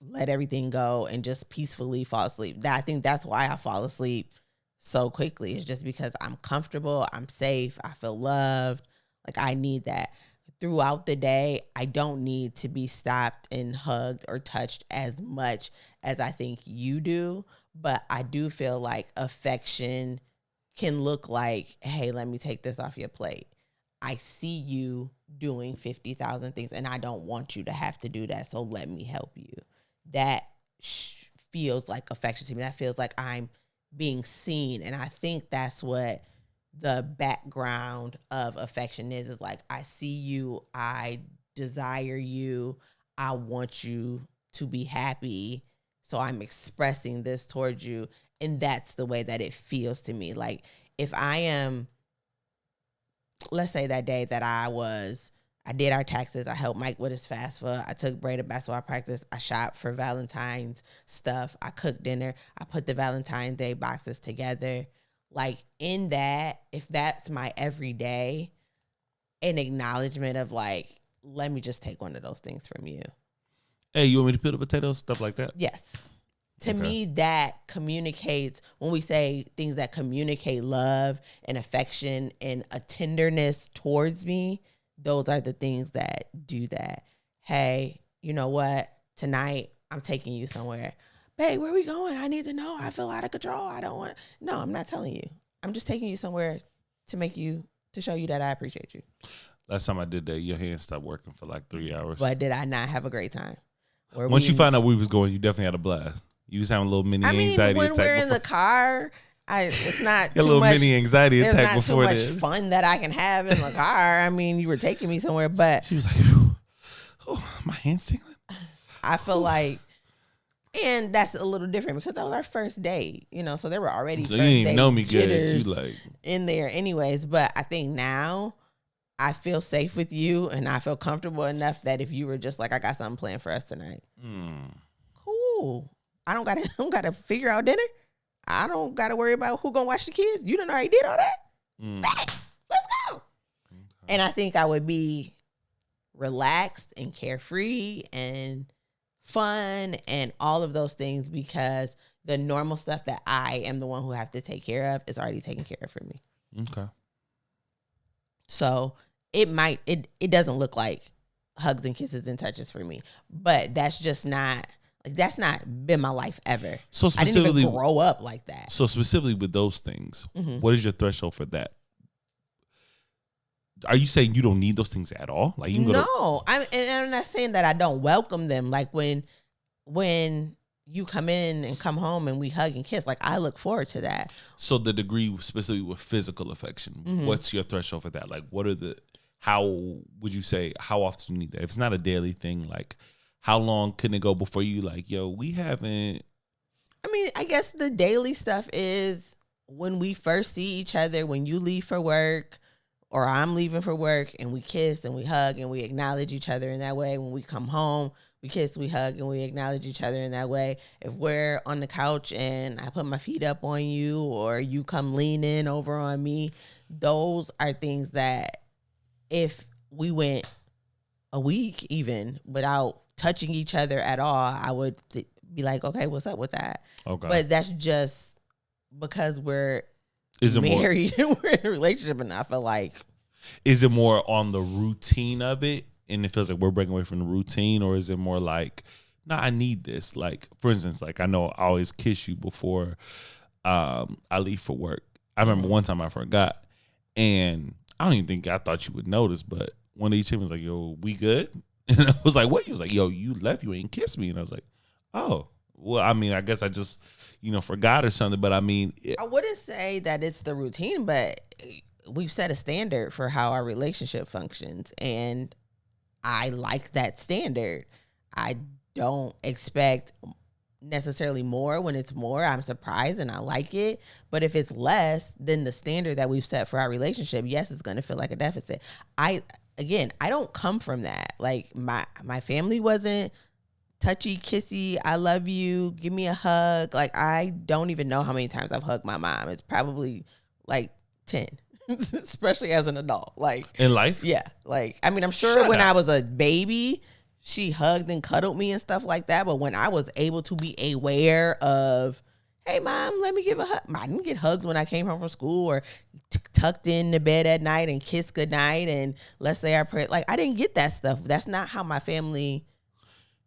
let everything go and just peacefully fall asleep. I think that's why I fall asleep so quickly. It's just because I'm comfortable, I'm safe, I feel loved. Like I need that. Throughout the day, I don't need to be stopped and hugged or touched as much as I think you do. But I do feel like affection can look like, hey, let me take this off your plate. I see you doing 50,000 things and I don't want you to have to do that. So let me help you. That feels like affection to me. That feels like I'm being seen. And I think that's what the background of affection is like, I see you, I desire you, I want you to be happy. So I'm expressing this towards you. And that's the way that it feels to me. Like if I am, let's say that day that I did our taxes. I helped Mike with his FAFSA. I took Bray to basketball practice. I shopped for Valentine's stuff. I cooked dinner. I put the Valentine's Day boxes together. Like in that, if that's my everyday, an acknowledgement of like, let me just take one of those things from you. Hey, you want me to peel the potatoes? Stuff like that? Yes. To me, that communicates, when we say things that communicate love and affection and a tenderness towards me, those are the things that do that. Hey, you know what? Tonight, I'm taking you somewhere. Babe, where are we going? I need to know. I feel out of control. I don't want to. No, I'm not telling you. I'm just taking you somewhere to show you that I appreciate you. Last time I did that, your hands stopped working for like 3 hours. But did I not have a great time? Once you found out we was going, you definitely had a blast. You was having a little mini anxiety attack. When we're in the car, it's not too a little much. Mini anxiety attack before this. There's not too much fun that I can have in the car. I mean, you were taking me somewhere, but she was like, "Oh, my hands tingling." I feel like, and that's a little different because that was our first date, so there were already so first you didn't date know me good. jitters You like in there, anyways. But I think now I feel safe with you, and I feel comfortable enough that if you were just like, I got something planned for us tonight, cool. I don't gotta figure out dinner. I don't gotta worry about who gonna watch the kids. You done already did all that. Let's go. Okay. And I think I would be relaxed and carefree and fun and all of those things because the normal stuff that I am the one who have to take care of is already taken care of for me. Okay. So it doesn't look like hugs and kisses and touches for me, but that's just not. Like that's not been my life ever. So specifically, I didn't even grow up like that. So specifically with those things, what is your threshold for that? Are you saying you don't need those things at all? Like you can go I'm not saying that I don't welcome them. Like when you come in and come home and we hug and kiss, like I look forward to that. So the degree specifically with physical affection, what's your threshold for that? Like how would you say, how often do you need that? If it's not a daily thing, like how long can it go before you like, yo, we haven't? I mean, I guess the daily stuff is when we first see each other, when you leave for work or I'm leaving for work and we kiss and we hug and we acknowledge each other in that way. When we come home, we kiss, we hug, and we acknowledge each other in that way. If we're on the couch and I put my feet up on you or you come lean in over on me, those are things that if we went a week even without touching each other at all, I would be like, okay, what's up with that? Okay. But that's just because we're married and we're in a relationship, and I feel like. Is it more on the routine of it? And it feels like we're breaking away from the routine, or is it more like, nah, I need this? Like, for instance, like I know I always kiss you before I leave for work. I remember one time I forgot, and I don't even think I thought you would notice, but one of these chicks was like, yo, we good? And I was like, what? He was like, yo, you left, you ain't kissed me. And I was like, oh, well, I mean, I guess I just, forgot or something. But I mean, I wouldn't say that it's the routine, but we've set a standard for how our relationship functions, and I like that standard. I don't expect necessarily more. When it's more, I'm surprised and I like it. But if it's less than the standard that we've set for our relationship, yes, it's going to feel like a deficit. I don't come from that. Like my family wasn't touchy, kissy, I love you, give me a hug. Like, I don't even know how many times I've hugged my mom. It's probably like 10. Especially as an adult, like in life. Yeah, like I mean, I'm sure when I was a baby, she hugged and cuddled me and stuff like that. But when I was able to be aware of, hey, mom, let me give a hug. I didn't get hugs when I came home from school or tucked in the bed at night and kissed goodnight and let's say our prayer. Like, I didn't get that stuff. That's not how my family.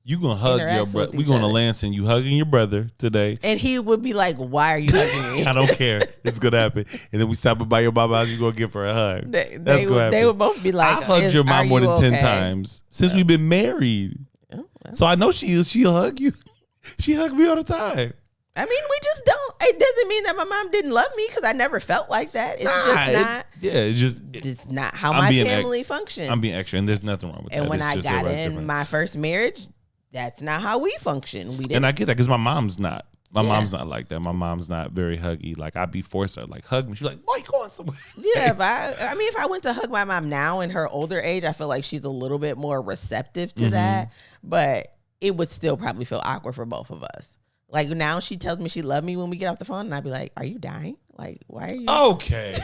You gonna hug your brother? We going to Lansing. You hugging your brother today, and he would be like, "Why are you hugging me?" I don't care. It's gonna happen. And then we stop by your mama house. You gonna give her a hug. They would both be like, "I hugged your mom more than 10 times since we've been married." Oh, well. So I know she'll hug you. She hugged me all the time. I mean, we just don't. It doesn't mean that my mom didn't love me because I never felt like that. It's just not. It's not how my family functions. I'm being extra, and there's nothing wrong with that. And when I got in my first marriage, that's not how we function. We didn't. And I get that because my mom's not. My mom's not like that. My mom's not very huggy. Like, I'd be forced to like hug me. She's like, "Boy, you going somewhere?" Yeah, if I went to hug my mom now in her older age, I feel like she's a little bit more receptive to that. But it would still probably feel awkward for both of us. Like, now she tells me she loves me when we get off the phone, and I'd be like, "Are you dying? Like, why are you?" Okay.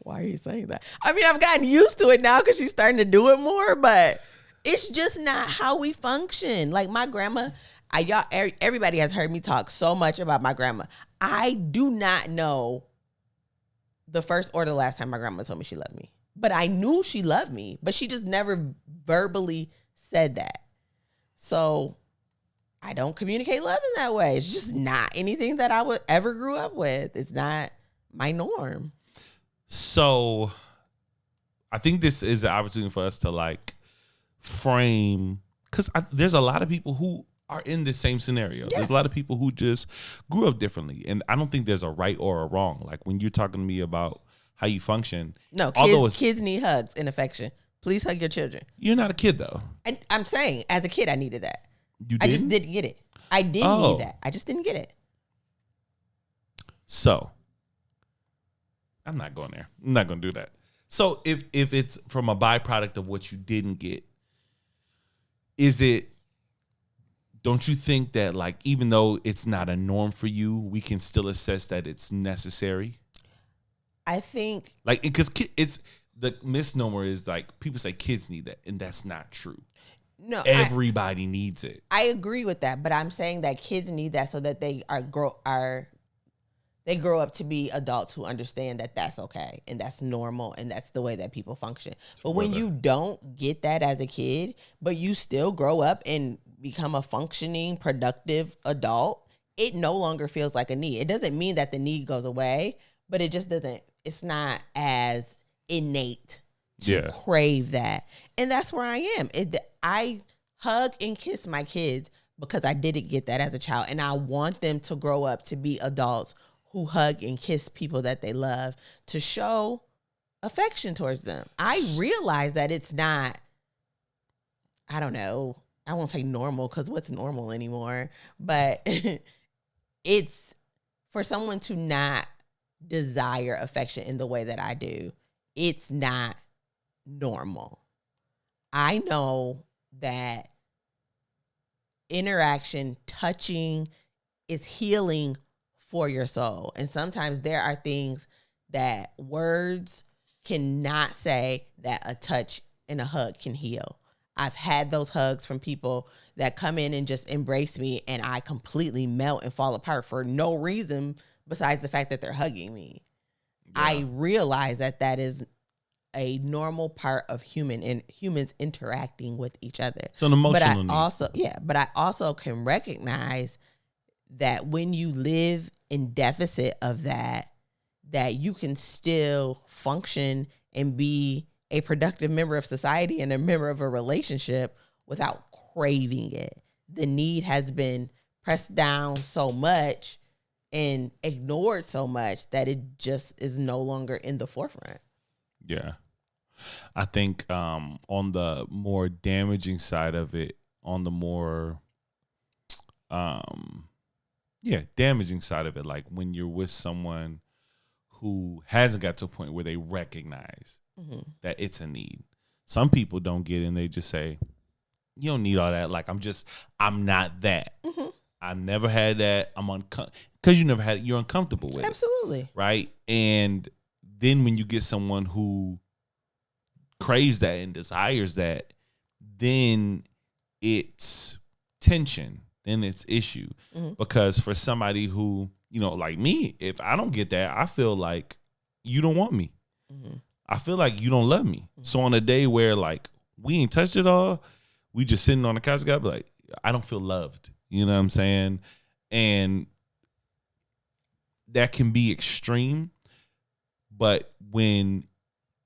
Why are you saying that? I mean, I've gotten used to it now because she's starting to do it more, but it's just not how we function. Like, my grandma, everybody has heard me talk so much about my grandma. I do not know the first or the last time my grandma told me she loved me. But I knew she loved me, but she just never verbally said that. So I don't communicate love in that way. It's just not anything that I would ever grew up with. It's not my norm. So I think this is an opportunity for us to like frame, because there's a lot of people who are in the same scenario. Yes. There's a lot of people who just grew up differently. And I don't think there's a right or a wrong. Like, when you're talking to me about how you function. No, kids need hugs and affection. Please hug your children. You're not a kid, though. And I'm saying, as a kid, I needed that. You didn't? I just didn't get it. I didn't need that. I just didn't get it. So, I'm not going there. I'm not going to do that. So, if it's from a byproduct of what you didn't get, don't you think that, like, even though it's not a norm for you, we can still assess that it's necessary? I think, like, because it's the misnomer is like people say kids need that, and that's not true. No, everybody needs it. I agree with that, but I'm saying that kids need that so that they grow up to be adults who understand that that's okay and that's normal and that's the way that people function. But when you don't get that as a kid, but you still grow up and become a functioning, productive adult, it no longer feels like a need. It doesn't mean that the need goes away, but it just doesn't. It's not as innate to crave that. And that's where I am. I hug and kiss my kids because I didn't get that as a child. And I want them to grow up to be adults who hug and kiss people that they love, to show affection towards them. I realize that it's not, I don't know, I won't say normal because what's normal anymore, but it's for someone to not desire affection in the way that I do, it's not normal. I know that interaction, touching is healing for your soul. And sometimes there are things that words cannot say that a touch and a hug can heal. I've had those hugs from people that come in and just embrace me, and I completely melt and fall apart for no reason besides the fact that they're hugging me. Yeah. I realize that that is a normal part of humans interacting with each other. So an emotional need. But I also can recognize that when you live in deficit of that you can still function and be a productive member of society and a member of a relationship without craving it. The need has been pressed down so much and ignored so much that it just is no longer in the forefront. Yeah. I think on the more damaging side of it, on the more damaging side of it, like when you're with someone who hasn't got to a point where they recognize that it's a need. Some people don't get it and they just say, you don't need all that. Like, I'm not that. Mm-hmm. I never had that. Because you never had it, you're uncomfortable with Absolutely. it. Right? And then when you get someone who craves that and desires that, then it's tension, then it's issue. Mm-hmm. Because for somebody who, like me, if I don't get that, I feel like you don't want me. Mm-hmm. I feel like you don't love me. Mm-hmm. So on a day where like we ain't touched it all, we just sitting on the couch, got be like, I don't feel loved. You know what I'm saying? And that can be extreme, but when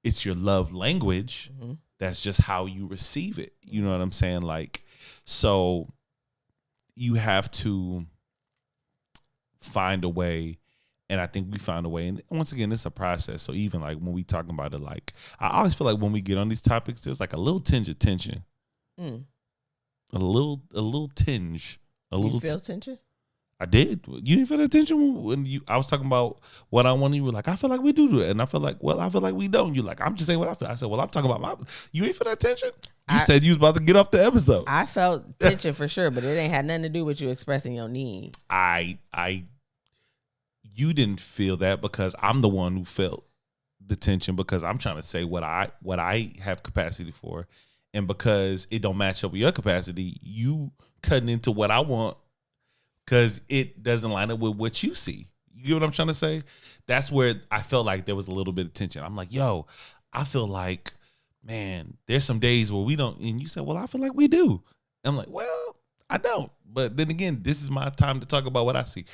it's your love language, that's just how you receive it. You know what I'm saying? Like, so you have to find a way, and I think we found a way. And once again, it's a process. So even like when we talking about it, like I always feel like when we get on these topics, there's like a little tinge of tension. A little tinge. You feel tension? I did. You didn't feel that tension when I was talking about what I want. You were like, I feel like we do it. And I feel like we don't. You're like, I'm just saying what I feel. I said, well, I'm talking about you ain't feel that tension? You said you was about to get off the episode. I felt tension for sure, but it ain't had nothing to do with you expressing your need. You didn't feel that because I'm the one who felt the tension because I'm trying to say what I have capacity for. And because it don't match up with your capacity, you cutting into what I want because it doesn't line up with what you see. You get what I'm trying to say? That's where I felt like there was a little bit of tension. I'm like, yo, I feel like, man, there's some days where we don't. And you said, well, I feel like we do. I'm like, well, I don't. But then again, this is my time to talk about what I see.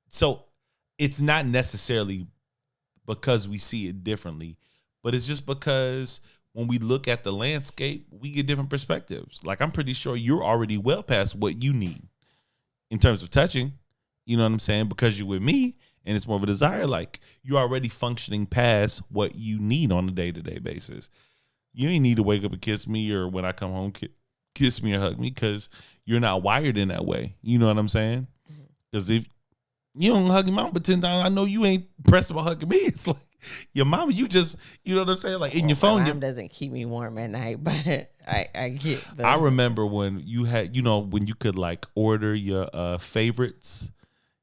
So it's not necessarily because we see it differently, but it's just because when we look at the landscape, we get different perspectives. Like, I'm pretty sure you're already well past what you need in terms of touching. You know what I'm saying? Because you're with me and it's more of a desire. Like, you're already functioning past what you need on a day-to-day basis. You ain't need to wake up and kiss me or when I come home, kiss me or hug me because you're not wired in that way. You know what I'm saying? Because if you don't hug your mom for 10 times, I know you ain't pressed about hugging me. It's like, your mama, you know what I'm saying? Like in your phone. My mom doesn't keep me warm at night, but I get the. I remember when you had, when you could like order your favorites.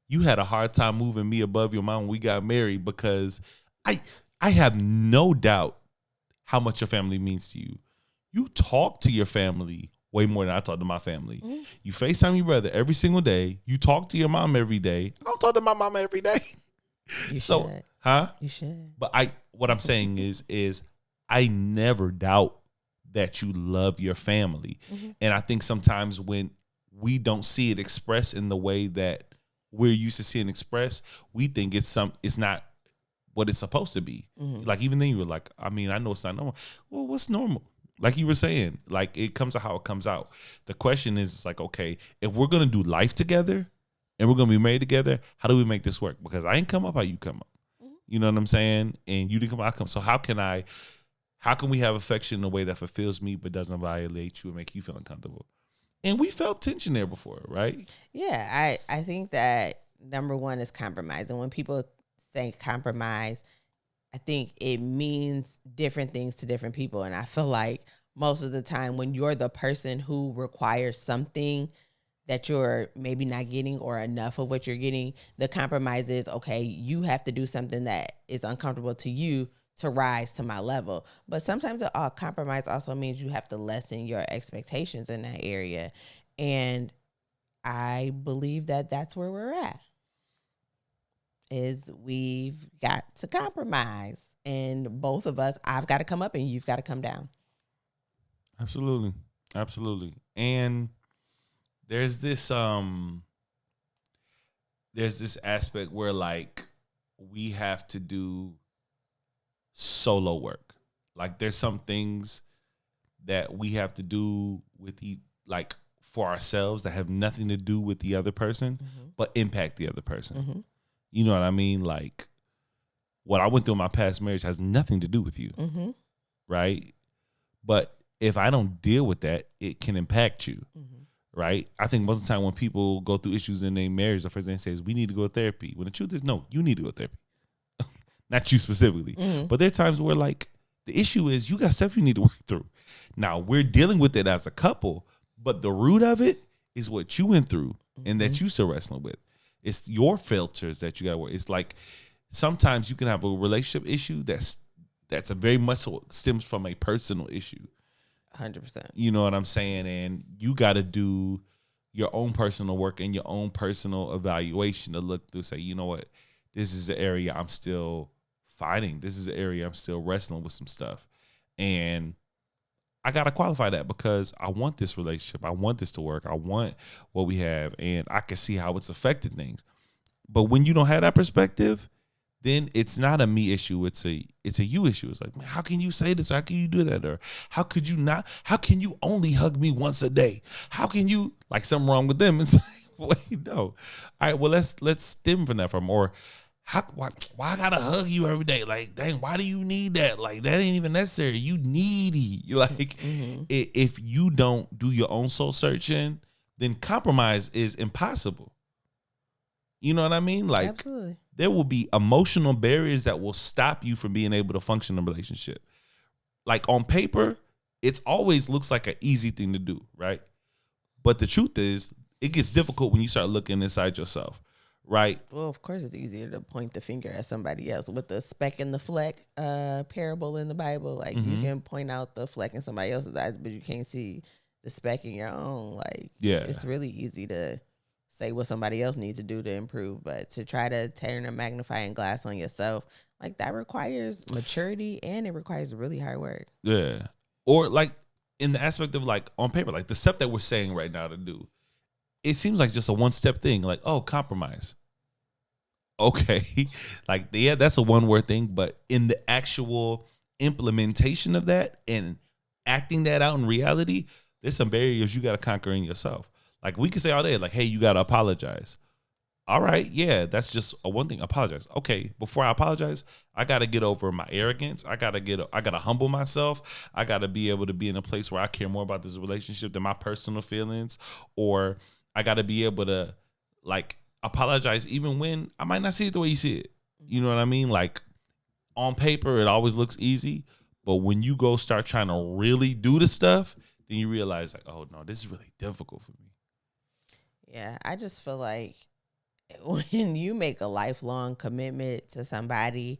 You had a hard time moving me above your mom when we got married because I have no doubt how much your family means to you. You talk to your family way more than I talk to my family. Mm-hmm. You FaceTime your brother every single day. You talk to your mom every day. I don't talk to my mama every day. You should. Huh? You should. But what I'm saying is I never doubt that you love your family. Mm-hmm. And I think sometimes when we don't see it expressed in the way that we're used to seeing expressed, we think it's not what it's supposed to be. Mm-hmm. Like even then you were like, I mean, I know it's not normal. Well, what's normal? Like you were saying, like it comes out how it comes out. The question is like, okay, if we're going to do life together and we're going to be married together, how do we make this work? Because I ain't come up how you come up. Mm-hmm. You know what I'm saying? And you didn't come up, I come. So how can we have affection in a way that fulfills me but doesn't violate you and make you feel uncomfortable? And we felt tension there before, right? Yeah, I think that number one is compromise. And when people say compromise, I think it means different things to different people. And I feel like most of the time when you're the person who requires something that you're maybe not getting or enough of what you're getting, the compromise is, okay, you have to do something that is uncomfortable to you to rise to my level. But sometimes a compromise also means you have to lessen your expectations in that area. And I believe that that's where we're at, is we've got to compromise. And both of us, I've got to come up and you've got to come down. Absolutely. Absolutely. And there's this aspect where like we have to do solo work. Like there's some things that we have to do with like for ourselves that have nothing to do with the other person, but impact the other person. You know what I mean? Like what I went through in my past marriage has nothing to do with you, right? But if I don't deal with that, it can impact you. Right? I think most of the time when people go through issues in their marriage, the first thing they say is, we need to go to therapy. When the truth is, no, you need to go to therapy. Not you specifically. But there are times where like the issue is you got stuff you need to work through. Now, we're dealing with it as a couple, but the root of it is what you went through and that you still wrestling with. It's your filters that you got to work. It's like sometimes you can have a relationship issue that's a very much so stems from a personal issue. 100%. You know what I'm saying? And you got to do your own personal work and your own personal evaluation to look through, say, you know what, this is the area I'm still fighting. This is the area I'm still wrestling with some stuff. And I got to qualify that because I want this relationship. I want this to work. I want what we have. And I can see how it's affected things. But when you don't have that perspective, then it's not a me issue. It's a you issue. It's like, man, how can you say this? How can you do that? Or how could you not? How can you only hug me once a day? How can you, like, something wrong with them? It's like, wait, no. All right, well, let's stem from that from, or why I gotta hug you every day? Like, dang, why do you need that? Like, that ain't even necessary. You needy. Like, if you don't do your own soul searching, then compromise is impossible. You know what I mean? Like, absolutely. There will be emotional barriers that will stop you from being able to function in a relationship. Like on paper, it always looks like an easy thing to do, right? But the truth is, it gets difficult when you start looking inside yourself, right? Well, of course, it's easier to point the finger at somebody else. With the speck and the fleck parable in the Bible, like you can point out the fleck in somebody else's eyes, but you can't see the speck in your own. Like, it's really easy to say what somebody else needs to do to improve, but to try to turn a magnifying glass on yourself, like that requires maturity and it requires really hard work. Yeah. Or like in the aspect of like on paper, like the stuff that we're saying right now to do, it seems like just a one-step thing. Like, oh, compromise. Okay. Like, yeah, that's a one-word thing, but in the actual implementation of that and acting that out in reality, there's some barriers you got to conquer in yourself. Like, we can say all day, like, hey, you got to apologize. All right, yeah, that's just a one thing. Apologize. Okay, before I apologize, I got to get over my arrogance. I got to humble myself. I got to be able to be in a place where I care more about this relationship than my personal feelings. Or I got to be able to, like, apologize even when I might not see it the way you see it. You know what I mean? Like, on paper, it always looks easy. But when you go start trying to really do the stuff, then you realize, like, oh, no, this is really difficult for me. Yeah, I just feel like when you make a lifelong commitment to somebody,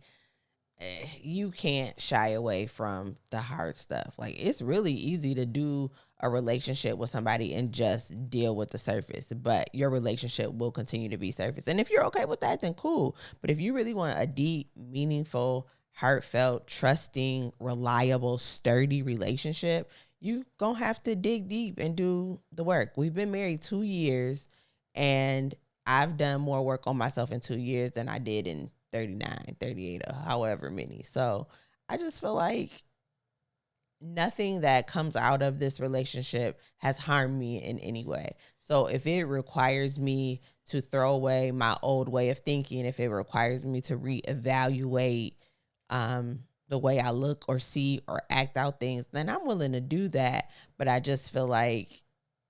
you can't shy away from the hard stuff. Like, it's really easy to do a relationship with somebody and just deal with the surface, but your relationship will continue to be surface. And if you're okay with that, then cool. But if you really want a deep, meaningful, heartfelt, trusting, reliable, sturdy relationship, you gonna have to dig deep and do the work. We've been married 2 years, and I've done more work on myself in 2 years than I did in 39, 38, or however many. So I just feel like nothing that comes out of this relationship has harmed me in any way. So if it requires me to throw away my old way of thinking, if it requires me to reevaluate the way I look or see or act out things, then I'm willing to do that. But I just feel like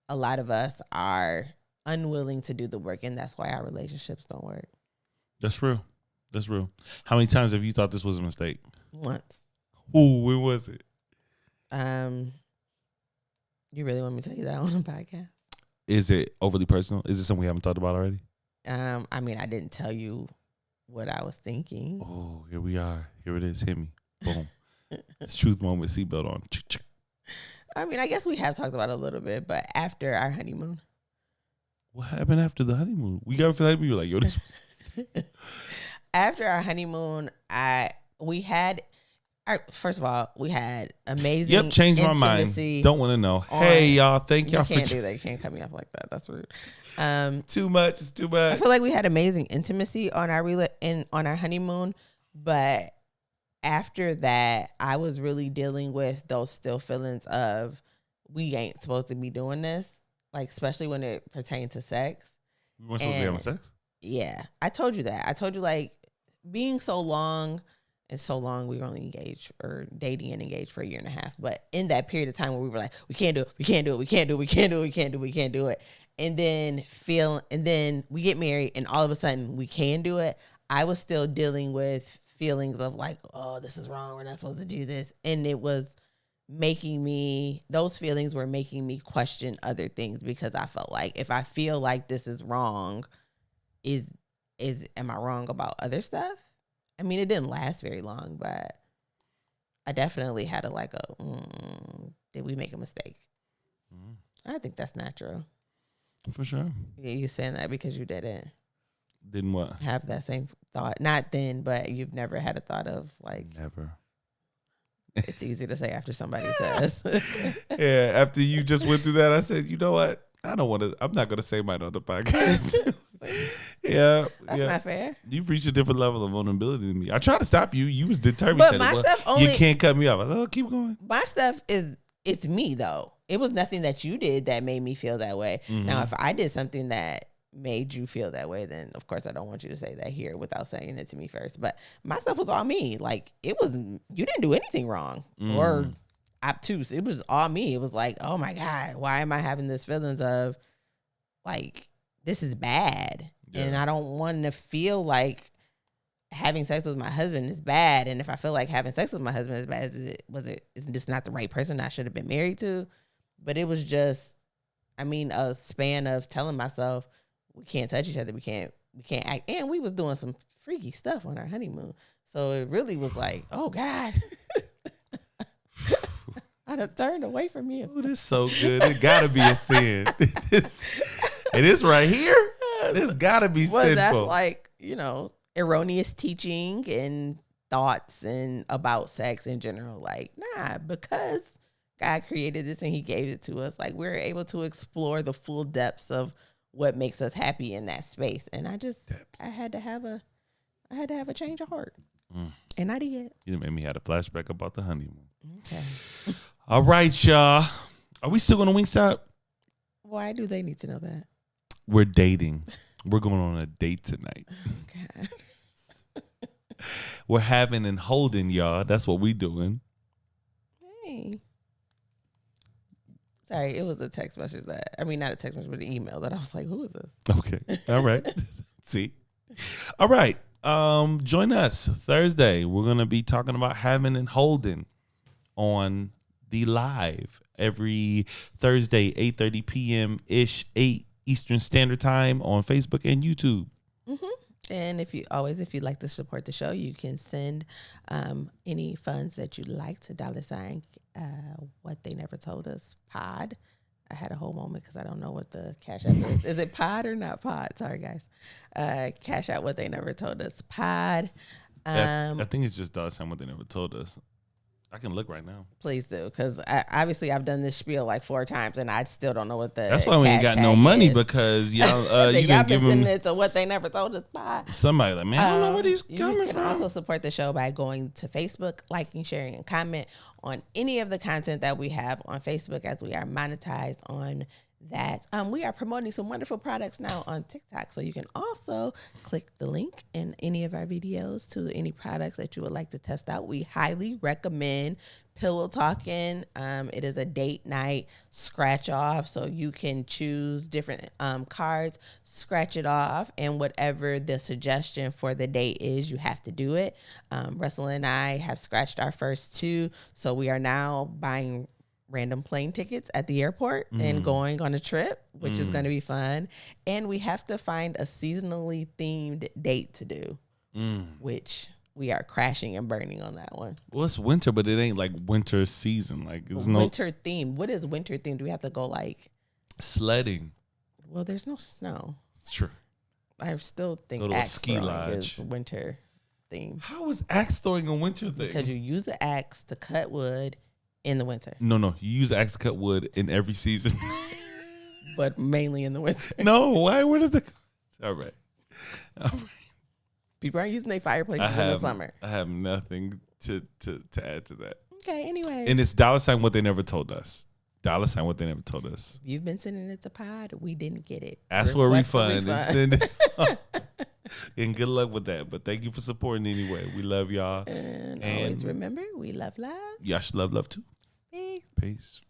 a lot of us are unwilling to do the work, and that's why our relationships don't work. That's real. That's real. How many times have you thought this was a mistake? Once. Ooh, when was it? You really want me to tell you that on a podcast? Is it overly personal? Is it something we haven't talked about already? I mean, I didn't tell you what I was thinking. Oh, here we are. Here it is. Hit me. Boom. It's truth moment. Seatbelt on. I mean, I guess we have talked about it a little bit, but after our honeymoon. What happened after the honeymoon? We got for the honeymoon. You were like, yo, this was After our honeymoon, first of all, we had amazing. Yep, changed my mind. Don't want to know. Hey, y'all, thank y'all for. You can't do that. You can't cut me off like that. That's rude. Too much. It's too much. I feel like we had amazing intimacy on our honeymoon, but after that, I was really dealing with those still feelings of we ain't supposed to be doing this, like especially when it pertained to sex. We weren't supposed to be having sex? Yeah, I told you that. I told you like being so long. And so long, we were only engaged or dating and engaged for a year and a half. But in that period of time where we were like, we can't do it, we can't do it, we can't do it, we can't do it, we can't do it, we can't do it. And then we get married and all of a sudden we can do it. I was still dealing with feelings of like, oh, this is wrong. We're not supposed to do this. And it was those feelings were making me question other things because I felt like if I feel like this is wrong, am I wrong about other stuff? I mean, it didn't last very long, but I definitely had did we make a mistake? I think that's natural. For sure. Yeah, you saying that because you didn't. Didn't what? Have that same thought. Not then, but you've never had a thought of like. Never. It's easy to say after somebody says. Yeah, after you just went through that, I said, you know what? I'm not going to say mine on the podcast. Yeah. That's not fair. You've reached a different level of vulnerability than me. I tried to stop you. You was determined. But my stuff only. You can't cut me off. I thought, keep going. My stuff it's me though. It was nothing that you did that made me feel that way. Mm-hmm. Now, if I did something that made you feel that way, then of course I don't want you to say that here without saying it to me first. But my stuff was all me. Like you didn't do anything wrong or obtuse. It was all me. It was like, oh my God, why am I having this feelings of like, this is bad. Yeah. And I don't want to feel like having sex with my husband is bad. And if I feel like having sex with my husband is bad, is this not the right person I should have been married to? But it was just, a span of telling myself, we can't touch each other. We can't act. And we was doing some freaky stuff on our honeymoon. So it really was like, oh God. I'd have turned away from you. Oh, this is so good. It gotta be a sin. It is right here. This gotta be sinful. That's like, erroneous teaching and thoughts and about sex in general. Like, nah, because God created this and he gave it to us. Like, we're able to explore the full depths of what makes us happy in that space. And I had to have a change of heart. And I did. You made me have a flashback about the honeymoon. Okay. All right, y'all. Are we still going to Wingstop? Why do they need to know that? We're dating. We're going on a date tonight. Okay. We're having and holding, y'all. That's what we doing. Hey. Sorry, it was a text message not a text message, but an email that I was like, who is this? Okay. All right. See? All right. Join us Thursday. We're going to be talking about having and holding on the live every Thursday, 8:30 p.m. ish, 8 Eastern Standard Time on Facebook and YouTube. Mm-hmm. And if you'd like to support the show, you can send any funds that you'd like to $ what they never told us pod. I had a whole moment because I don't know what the Cash App is. Is it pod or not pod? Sorry, guys. Cash Out what they never told us pod. I think it's just $, what they never told us. I can look right now. Please do, because obviously I've done this spiel like 4 times and I still don't know what the. That's why we ain't got no money because y'all you didn't give them it to what they never told us. Bye. Somebody like, man, I don't know where these coming from. You can also support the show by going to Facebook, liking, sharing, and comment on any of the content that we have on Facebook, as we are monetized on that. We are promoting some wonderful products now on TikTok, so you can also click the link in any of our videos to any products that you would like to test out. We highly recommend Pillow Talking. It is a date night scratch off, so you can choose different cards, scratch it off, and whatever the suggestion for the date is, you have to do it. Russell and I have scratched our first two, so we are now buying random plane tickets at the airport and going on a trip, which is going to be fun. And we have to find a seasonally themed date to do, which we are crashing and burning on that one. Well, it's winter, but it ain't like winter season. Like it's no winter theme. What is winter theme? Do we have to go like sledding? Well, there's no snow. It's true. I still think go to a axe ski throwing lodge. is winter theme. How is axe throwing a winter thing? Because you use the axe to cut wood in the winter. No. You use axe to cut wood in every season. But mainly in the winter. No, why? Where does it? All right. People aren't using their fireplaces in the summer. I have nothing to add to that. Okay, anyway. And it's $sign what they never told us. $sign what they never told us. You've been sending it to pod. We didn't get it. Ask for a refund and send it. And good luck with that. But thank you for supporting anyway. We love y'all. And always remember, we love love. Y'all should love too. Peace. Peace.